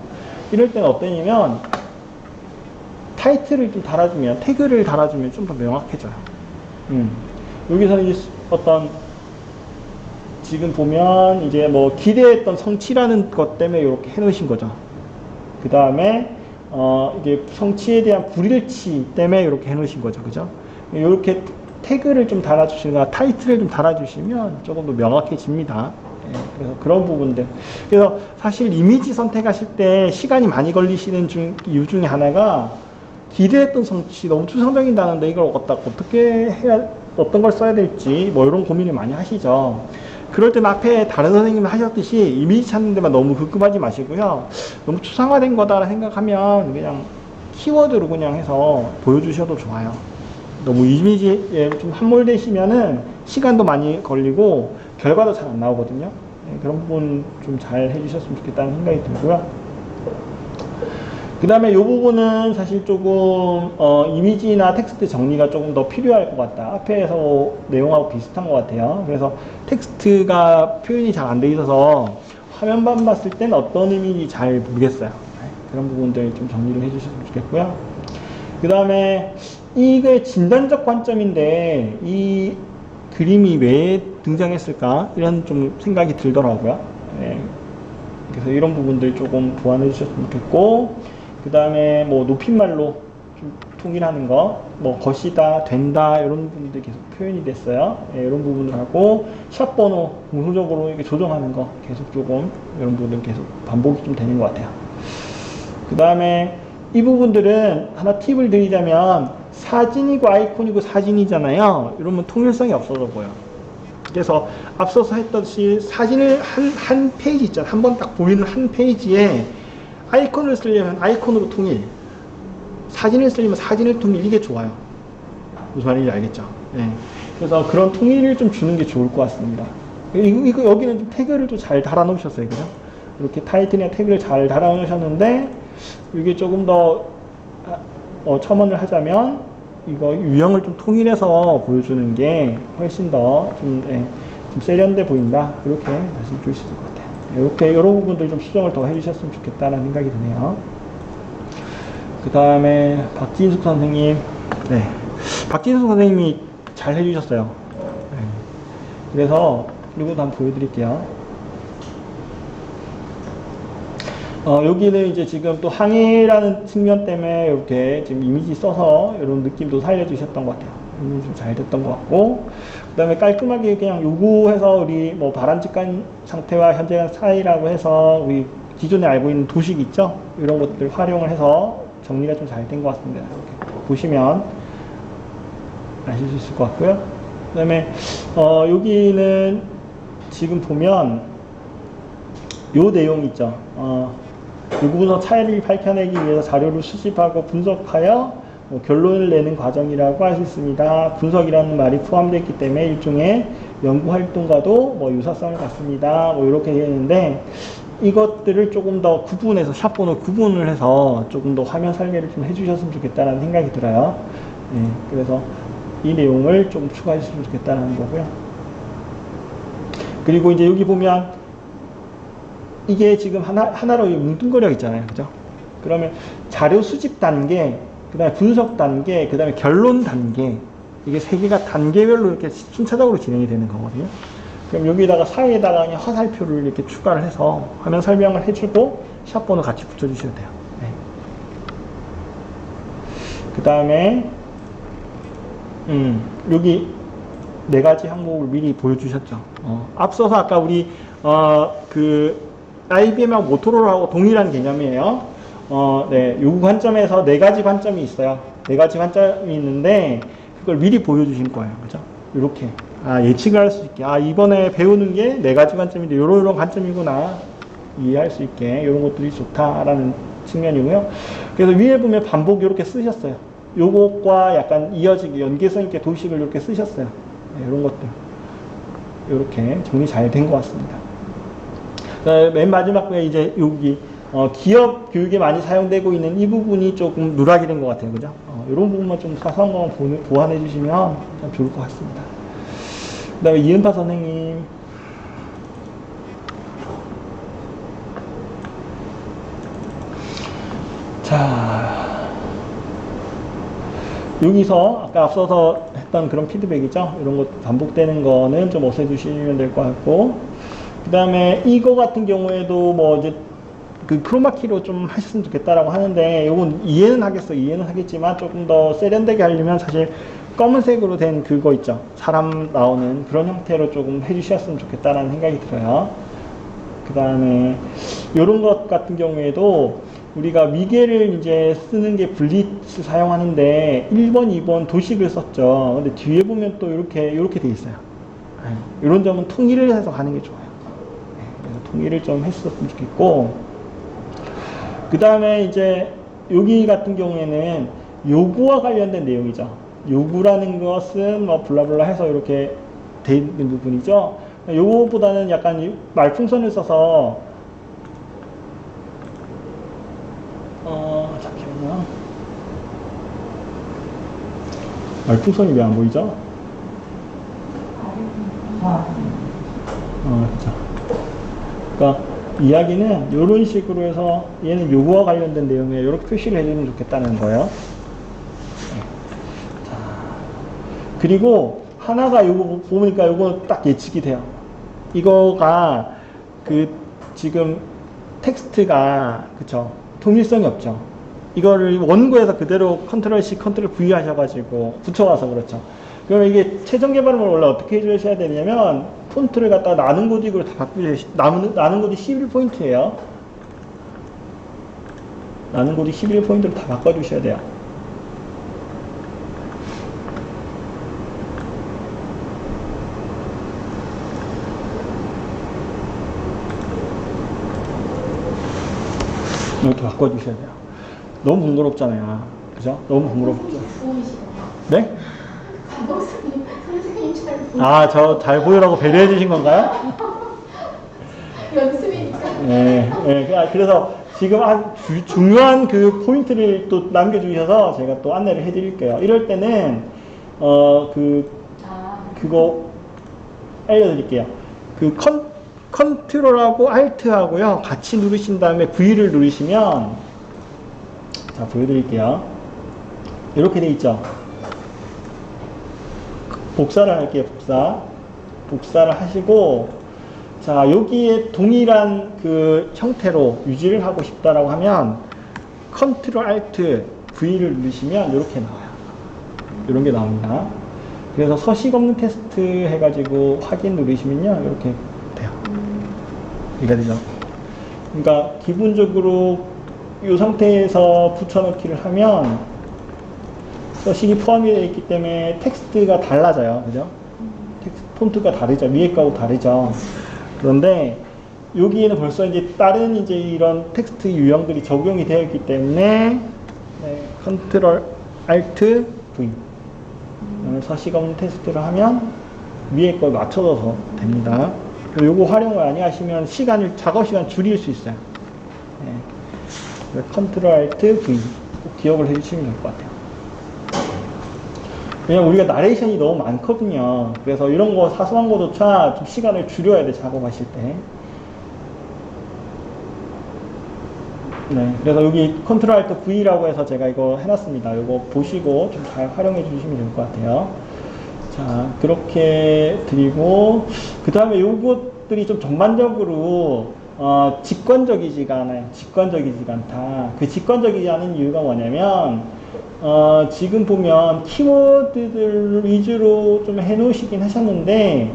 [SPEAKER 1] 이럴 때는 어떠냐면 타이틀을 좀 달아주면 태그를 달아주면 좀 더 명확해져요. 여기서는 이제 어떤 지금 보면 이제 뭐 기대했던 성취라는 것 때문에 이렇게 해놓으신 거죠. 그 다음에 이게 성취에 대한 불일치 때문에 이렇게 해놓으신 거죠. 그죠? 이렇게 태그를 좀 달아주시거나 타이틀을 좀 달아주시면 조금 더 명확해집니다. 그래서 그런 부분들. 그래서 사실 이미지 선택하실 때 시간이 많이 걸리시는 이유 중에 하나가 기대했던 성취 너무 추상적인다는데 이걸 어떻게 해야 어떤 걸 써야 될지 뭐 이런 고민을 많이 하시죠. 그럴 땐 앞에 다른 선생님이 하셨듯이 이미지 찾는 데만 너무 급급하지 마시고요. 너무 추상화된 거다 생각하면 그냥 키워드로 그냥 해서 보여주셔도 좋아요. 너무 이미지에 좀 함몰되시면은 시간도 많이 걸리고 결과도 잘 안 나오거든요. 네, 그런 부분 좀 잘 해주셨으면 좋겠다는 생각이 들고요. 그 다음에 이 부분은 사실 조금 이미지나 텍스트 정리가 조금 더 필요할 것 같다. 앞에서 내용하고 비슷한 것 같아요. 그래서 텍스트가 표현이 잘 안 돼 있어서 화면만 봤을 땐 어떤 의미인지 잘 모르겠어요. 네, 그런 부분들 좀 정리를 해주셨으면 좋겠고요. 그 다음에 이게 진단적 관점인데 이 그림이 왜 등장했을까 이런 좀 생각이 들더라고요. 네. 그래서 이런 부분들 조금 보완해 주셨으면 좋겠고, 그 다음에 뭐 높임말로 좀 통일하는 거, 뭐 것이다, 된다 이런 부분들 계속 표현이 됐어요. 네, 이런 부분을 하고 샵 번호 공소적으로 이렇게 조정하는 거 계속 조금 이런 부분들 계속 반복이 좀 되는 것 같아요. 그 다음에 이 부분들은 하나 팁을 드리자면 사진이고 아이콘이고 사진이잖아요. 이러면 통일성이 없어져 보여. 그래서 앞서서 했듯이 사진을 한 페이지 있잖아요. 한 번 딱 보이는 한 페이지에 아이콘을 쓰려면 아이콘으로 통일, 사진을 쓰려면 사진을 통일, 이게 좋아요. 무슨 말인지 알겠죠? 네. 그래서 그런 통일을 좀 주는 게 좋을 것 같습니다. 이거 여기는 좀 태그를 좀 잘 달아 놓으셨어요. 그죠? 이렇게 타이틀이나 태그를 잘 달아 놓으셨는데 이게 조금 더 첨언을 하자면 이거 유형을 좀 통일해서 보여주는 게 훨씬 더 좀 세련돼 보인다. 그렇게 말씀 주실 수 있을 것 같아요. 이렇게 이런 부분들 좀 수정을 더 해주셨으면 좋겠다는 생각이 드네요. 그 다음에 박진숙 선생님, 네, 박진숙 선생님이 잘 해주셨어요. 네. 그래서 그리고 한번 보여드릴게요. 여기는 이제 지금 또 항해라는 측면 때문에 이렇게 지금 이미지 써서 이런 느낌도 살려주셨던 것 같아요. 좀 잘 됐던 것 같고, 그 다음에 깔끔하게 그냥 요구해서 우리 뭐 바람직한 상태와 현재 사이라고 해서 우리 기존에 알고 있는 도식 있죠? 이런 것들 활용을 해서 정리가 좀 잘 된 것 같습니다. 이렇게 보시면 아실 수 있을 것 같고요. 그 다음에 여기는 지금 보면 요 내용 있죠? 요구문서 차이를 밝혀내기 위해서 자료를 수집하고 분석하여 뭐 결론을 내는 과정이라고 할 수 있습니다. 분석이라는 말이 포함되어 있기 때문에 일종의 연구 활동과도 뭐 유사성을 갖습니다. 뭐 이렇게 되는데 이것들을 조금 더 구분해서 샵번호 구분을 해서 조금 더 화면 설계를 좀 해주셨으면 좋겠다라는 생각이 들어요. 예, 그래서 이 내용을 좀 추가해 주시면 좋겠다는 거고요. 그리고 이제 여기 보면 이게 지금 하나로 뭉뚱그려 있잖아요. 그죠? 그러면 자료 수집 단계, 그 다음에 분석 단계, 그 다음에 결론 단계, 이게 세 개가 단계별로 이렇게 순차적으로 진행이 되는 거거든요. 그럼 여기다가 사이에다가 그냥 화살표를 이렇게 추가를 해서 화면 설명을 해주고 샵번호 같이 붙여주셔도 돼요. 네. 그 다음에 여기 네 가지 항목을 미리 보여주셨죠. 앞서서 아까 우리 그 IBM하고 모토로라하고 동일한 개념이에요. 네, 요구 관점에서 네 가지 관점이 있어요. 네 가지 관점이 있는데 그걸 미리 보여주신 거예요. 그죠? 이렇게 예측을 할 수 있게 이번에 배우는 게 네 가지 관점인데 요런 관점이구나 이해할 수 있게 이런 것들이 좋다라는 측면이고요. 그래서 위에 보면 반복 이렇게 쓰셨어요. 요것과 약간 이어지게 연계성 있게 도식을 이렇게 쓰셨어요. 네, 이런 것들 이렇게 정리 잘 된 것 같습니다. 맨 마지막에 이제 여기 기업 교육에 많이 사용되고 있는 이 부분이 조금 누락이 된 것 같아요. 그죠? 이런 부분만 좀 사소한 것만 보완해 주시면 참 좋을 것 같습니다. 그 다음에 이은파 선생님. 자, 여기서 아까 앞서서 했던 그런 피드백이죠. 이런 것 반복되는 거는 좀 없애주시면 될 것 같고, 그 다음에 이거 같은 경우에도 뭐 이제 그 크로마키로 좀 하셨으면 좋겠다라고 하는데, 이건 이해는 하겠지만 조금 더 세련되게 하려면 사실 검은색으로 된 그거 있죠. 사람 나오는 그런 형태로 조금 해주셨으면 좋겠다라는 생각이 들어요. 그 다음에 이런 것 같은 경우에도 우리가 미개를 이제 쓰는 게 블리츠 사용하는데 1번, 2번 도식을 썼죠. 근데 뒤에 보면 또 이렇게 돼 있어요. 이런 점은 통일을 해서 가는 게 좋아요. 그래서 통일을 좀 했었으면 좋겠고, 그 다음에 이제 여기 같은 경우에는 요구와 관련된 내용이죠. 요구라는 것은 뭐 블라블라 해서 이렇게 돼 있는 부분이죠. 요거보다는 약간 말풍선을 써서 잠시만요. 말풍선이 왜 안 보이죠? 그렇죠. 그러니까 이야기는 이런 식으로 해서 얘는 요구와 관련된 내용에 이렇게 표시를 해주면 좋겠다는 거예요. 그리고 하나가 요거 보니까 요거 딱 예측이 돼요. 이거가 그 지금 텍스트가 그쵸 통일성이 없죠. 이거를 원고에서 그대로 컨트롤 C, 컨트롤 V 하셔가지고 붙여와서 그렇죠. 그러면 이게 최종 개발을 원래 어떻게 해주셔야 되냐면 폰트를 갖다가 나는 고딕으로 다 바꾸셔야 나는 고딕 11포인트예요. 나는 고딕 11포인트로 다 바꿔주셔야 돼요. 이렇게 바꿔주셔야 돼요. 너무 번거롭잖아요. 그죠? 너무 번거롭죠. 네? 저 잘 보이라고 배려해 주신 건가요?
[SPEAKER 2] 연습이니까.
[SPEAKER 1] 네. 그래서 지금 중요한 그 포인트를 또 남겨주셔서 제가 또 안내를 해 드릴게요. 이럴 때는, 그거 알려드릴게요. 컨트롤하고 알트하고요 같이 누르신 다음에 V를 누르시면 자 보여드릴게요. 이렇게 돼 있죠. 복사를 할게요. 복사를 하시고 자 여기에 동일한 그 형태로 유지를 하고 싶다라고 하면 컨트롤 알트 V를 누르시면 이렇게 나와요. 이런 게 나옵니다. 그래서 서식 없는 테스트 해가지고 확인 누르시면요 이렇게 이해가 되죠? 그러니까 기본적으로 이 상태에서 붙여넣기를 하면 서식이 포함이 되어 있기 때문에 텍스트가 달라져요. 그죠? 폰트가 다르죠. 위에 거하고 다르죠. 그런데 여기에는 벌써 이제 다른 이제 이런 텍스트 유형들이 적용이 되어 있기 때문에 네, 컨트롤 알트 V 서식 없는 테스트를 하면 위에 걸 맞춰줘서 됩니다. 요거 활용을 많이 하시면 작업 시간 줄일 수 있어요. 네. 컨트롤 알트 V 꼭 기억을 해주시면 될 것 같아요. 왜냐면 우리가 나레이션이 너무 많거든요. 그래서 이런 거 사소한 거조차 좀 시간을 줄여야 돼, 작업하실 때. 네, 그래서 여기 컨트롤 알트 V라고 해서 제가 이거 해놨습니다. 이거 보시고 좀 잘 활용해 주시면 될 것 같아요. 자, 그렇게 드리고, 그 다음에 요것들이 좀 전반적으로, 직관적이지가 않아요. 직관적이지가 않다. 그 직관적이지 않은 이유가 뭐냐면, 지금 보면 키워드들 위주로 좀 해놓으시긴 하셨는데,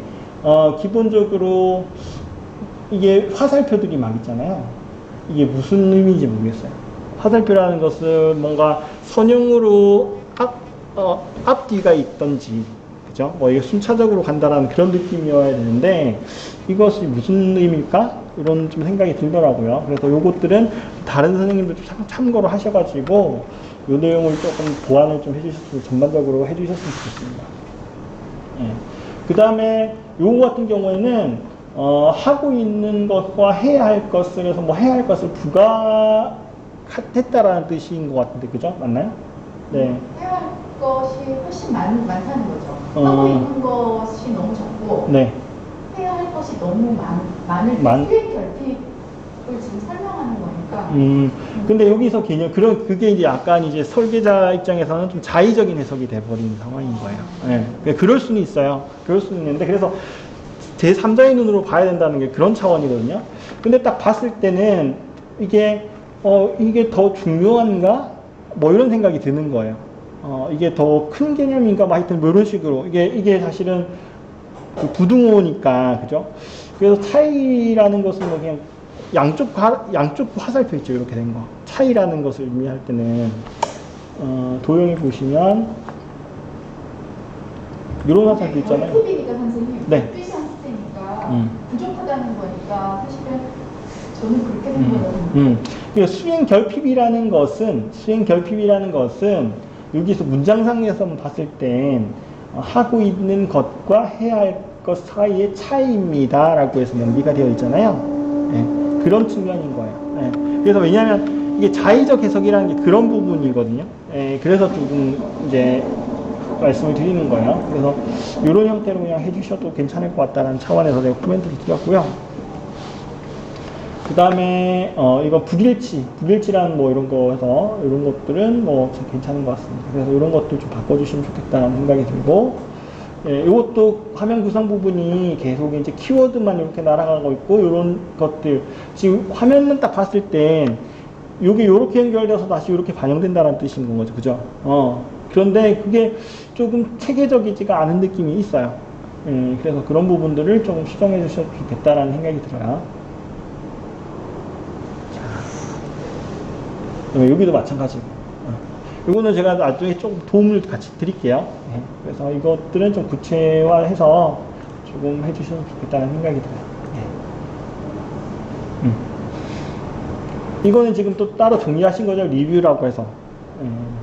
[SPEAKER 1] 기본적으로 이게 화살표들이 막 있잖아요. 이게 무슨 의미인지 모르겠어요. 화살표라는 것은 뭔가 선형으로 앞뒤가 있던지, 그죠? 뭐 이게 순차적으로 간다라는 그런 느낌이어야 되는데, 이것이 무슨 의미일까? 이런 좀 생각이 들더라고요. 그래서 요것들은 다른 선생님들 좀 참고를 하셔가지고, 요 내용을 조금 보완을 좀 해주셨으면, 전반적으로 해주셨으면 좋겠습니다. 예. 그 다음에 요거 같은 경우에는, 하고 있는 것과 해야 할 것을 해서 뭐 해야 할 것을 부과했다라는 뜻인 것 같은데, 그죠? 맞나요? 네.
[SPEAKER 3] 해야 할 것이 훨씬 많다는 거죠. 하고 있는 것이 너무 적고,
[SPEAKER 1] 네.
[SPEAKER 3] 해야 할 것이 너무 많을 때 수행 결핍을 지금 설명하는 거니까.
[SPEAKER 1] 근데 여기서 그게 이제 약간 이제 설계자 입장에서는 좀 자의적인 해석이 돼버리는 상황인 거예요. 네. 그럴 수는 있어요. 그럴 수는 있는데, 그래서 제3자의 눈으로 봐야 된다는 게 그런 차원이거든요. 근데 딱 봤을 때는 이게 더 중요한가? 뭐 이런 생각이 드는 거예요. 이게 더 큰 개념인가? 뭐 하여튼 뭐 이런 식으로. 이게 사실은 그 부등호니까, 그죠? 그래서 차이라는 것은 뭐 그냥 양쪽 화살표 있죠. 이렇게 된 거. 차이라는 것을 의미할 때는, 도형에 보시면, 이런 화살표 있잖아요.
[SPEAKER 3] 결핍이니까 선생님.
[SPEAKER 1] 네.
[SPEAKER 3] 뜻이 한 때니까 부족하다는 거니까 사실은 저는 그렇게 생각해요.
[SPEAKER 1] 그러니까 수행 결핍이라는 것은 여기서 문장상에서 봤을 땐 하고 있는 것과 해야 할 것 사이의 차이입니다라고 해서 연기가 되어 있잖아요. 네, 그런 측면인 거예요. 네, 그래서 왜냐하면 이게 자의적 해석이라는 게 그런 부분이거든요. 네, 그래서 조금 이제 말씀을 드리는 거예요. 그래서 이런 형태로 그냥 해주셔도 괜찮을 것 같다는 차원에서 제가 코멘트를 드렸고요. 그 다음에 이거 불일치라는 뭐 이런 거 해서 이런 것들은 뭐 괜찮은 것 같습니다. 그래서 이런 것들 좀 바꿔주시면 좋겠다는 생각이 들고, 예, 이것도 화면 구성 부분이 계속 이제 키워드만 이렇게 날아가고 있고, 이런 것들 지금 화면만 딱 봤을 땐 이게 이렇게 연결돼서 다시 이렇게 반영된다는 뜻인 거죠, 그죠? 그런데 그게 조금 체계적이지가 않은 느낌이 있어요. 그래서 그런 부분들을 조금 수정해 주셔도 좋겠다라는 생각이 들어요. 여기도 마찬가지고. 이거는 제가 나중에 조금 도움을 같이 드릴게요. 그래서 이것들은 좀 구체화해서 조금 해주시면 좋겠다는 생각이 들어요. 이거는 지금 또 따로 정리하신 거죠. 리뷰라고 해서.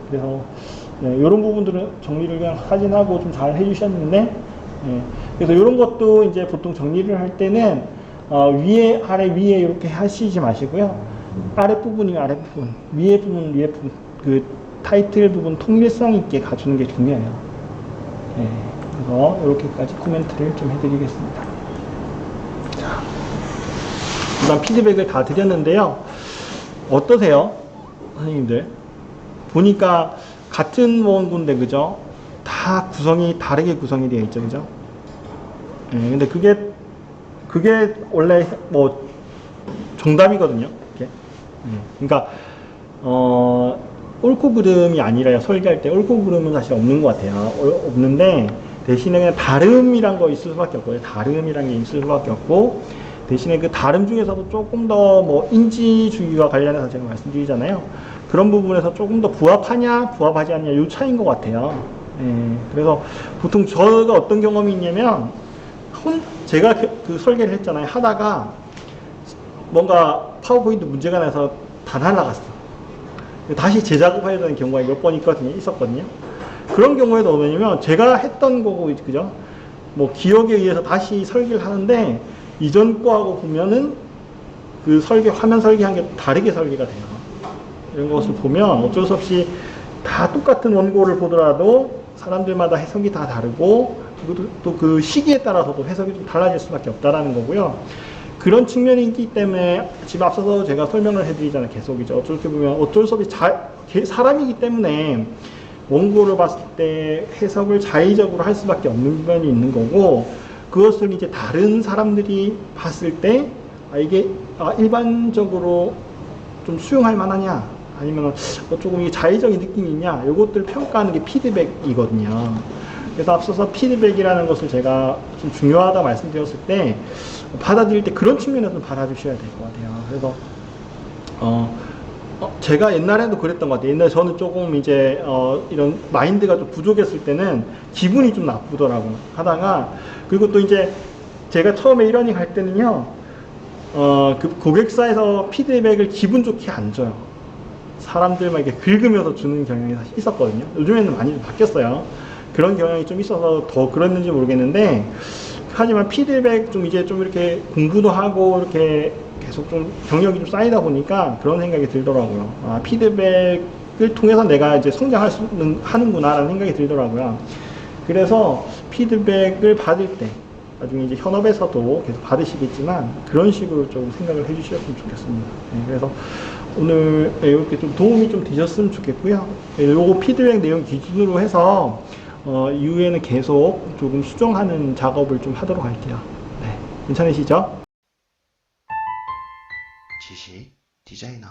[SPEAKER 1] 그래서 이런 부분들은 정리를 그냥 사진하고 좀 잘 해주셨는데, 그래서 이런 것도 이제 보통 정리를 할 때는 위에 아래 위에 이렇게 하시지 마시고요. 아랫부분이면 아랫부분, 위에 부분 위에 부분, 그 타이틀 부분 통일성 있게 가주는 게 중요해요. 그래서 이렇게까지 코멘트를 좀 해드리겠습니다. 자, 일단 피드백을 다 드렸는데요. 어떠세요? 선생님들? 보니까 같은 원고인데, 그죠? 다 구성이 다르게 구성이 되어 있죠, 그죠? 근데 그게 원래 뭐 정답이거든요. 이렇게. 그러니까 옳고 그름이 아니라요. 설계할 때 옳고 그름은 사실 없는 것 같아요. 없는데 대신에 그냥 다름이란 거 있을 수밖에 없고요. 다름이란 게 있을 수밖에 없고, 대신에 그 다름 중에서도 조금 더 뭐 인지주의와 관련해서 제가 말씀드리잖아요. 그런 부분에서 조금 더 부합하냐 부합하지 않냐 요 차이인 것 같아요. 그래서 보통 저가 어떤 경험이 있냐면 제가 그 설계를 했잖아요. 하다가 뭔가 파워포인트 문제가 나서 다 날라갔어. 다시 재작업해야 되는 경우가 몇 번 있었거든요. 그런 경우에도 뭐냐면 제가 했던 거고, 그죠? 뭐 기억에 의해서 다시 설계를 하는데 이전 거하고 보면은 그 화면 설계한 게 다르게 설계가 돼요. 이런 것을 보면 어쩔 수 없이 다 똑같은 원고를 보더라도 사람들마다 해석이 다 다르고, 그리고 또 그 시기에 따라서도 해석이 좀 달라질 수밖에 없다라는 거고요. 그런 측면이 있기 때문에 지금 앞서서 제가 설명을 해드리잖아요. 계속이죠. 어쩔 때 보면 어쩔 수 없이 사람이기 때문에 원고를 봤을 때 해석을 자의적으로 할 수밖에 없는 부분이 있는 거고, 그것을 이제 다른 사람들이 봤을 때 이게 일반적으로 좀 수용할 만하냐, 아니면 조금 이게 자의적인 느낌이 있냐, 이것들 평가하는 게 피드백이거든요. 그래서 앞서서 피드백이라는 것을 제가 좀 중요하다 말씀드렸을 때 받아들일 때 그런 측면에서 받아주셔야 될 것 같아요. 그래서 제가 옛날에도 그랬던 것 같아요. 옛날에 저는 조금 이제 이런 마인드가 좀 부족했을 때는 기분이 좀 나쁘더라고요. 하다가, 그리고 또 이제 제가 처음에 이러닝 할 때는요, 그 고객사에서 피드백을 기분 좋게 안 줘요. 사람들만 이렇게 긁으면서 주는 경향이 사실 있었거든요. 요즘에는 많이 좀 바뀌었어요. 그런 경향이 좀 있어서 더 그랬는지 모르겠는데, 하지만 피드백 좀 이제 좀 이렇게 공부도 하고 이렇게 계속 좀 경력이 좀 쌓이다 보니까 그런 생각이 들더라고요. 피드백을 통해서 내가 이제 성장할 수 하는구나라는 생각이 들더라고요. 그래서 피드백을 받을 때, 나중에 이제 현업에서도 계속 받으시겠지만 그런 식으로 좀 생각을 해주셨으면 좋겠습니다. 네, 그래서 오늘 이렇게 좀 도움이 좀 되셨으면 좋겠고요. 요거 피드백 내용 기준으로 해서 이후에는 계속 조금 수정하는 작업을 좀 하도록 할게요. 네, 괜찮으시죠?
[SPEAKER 4] 지식 디자이너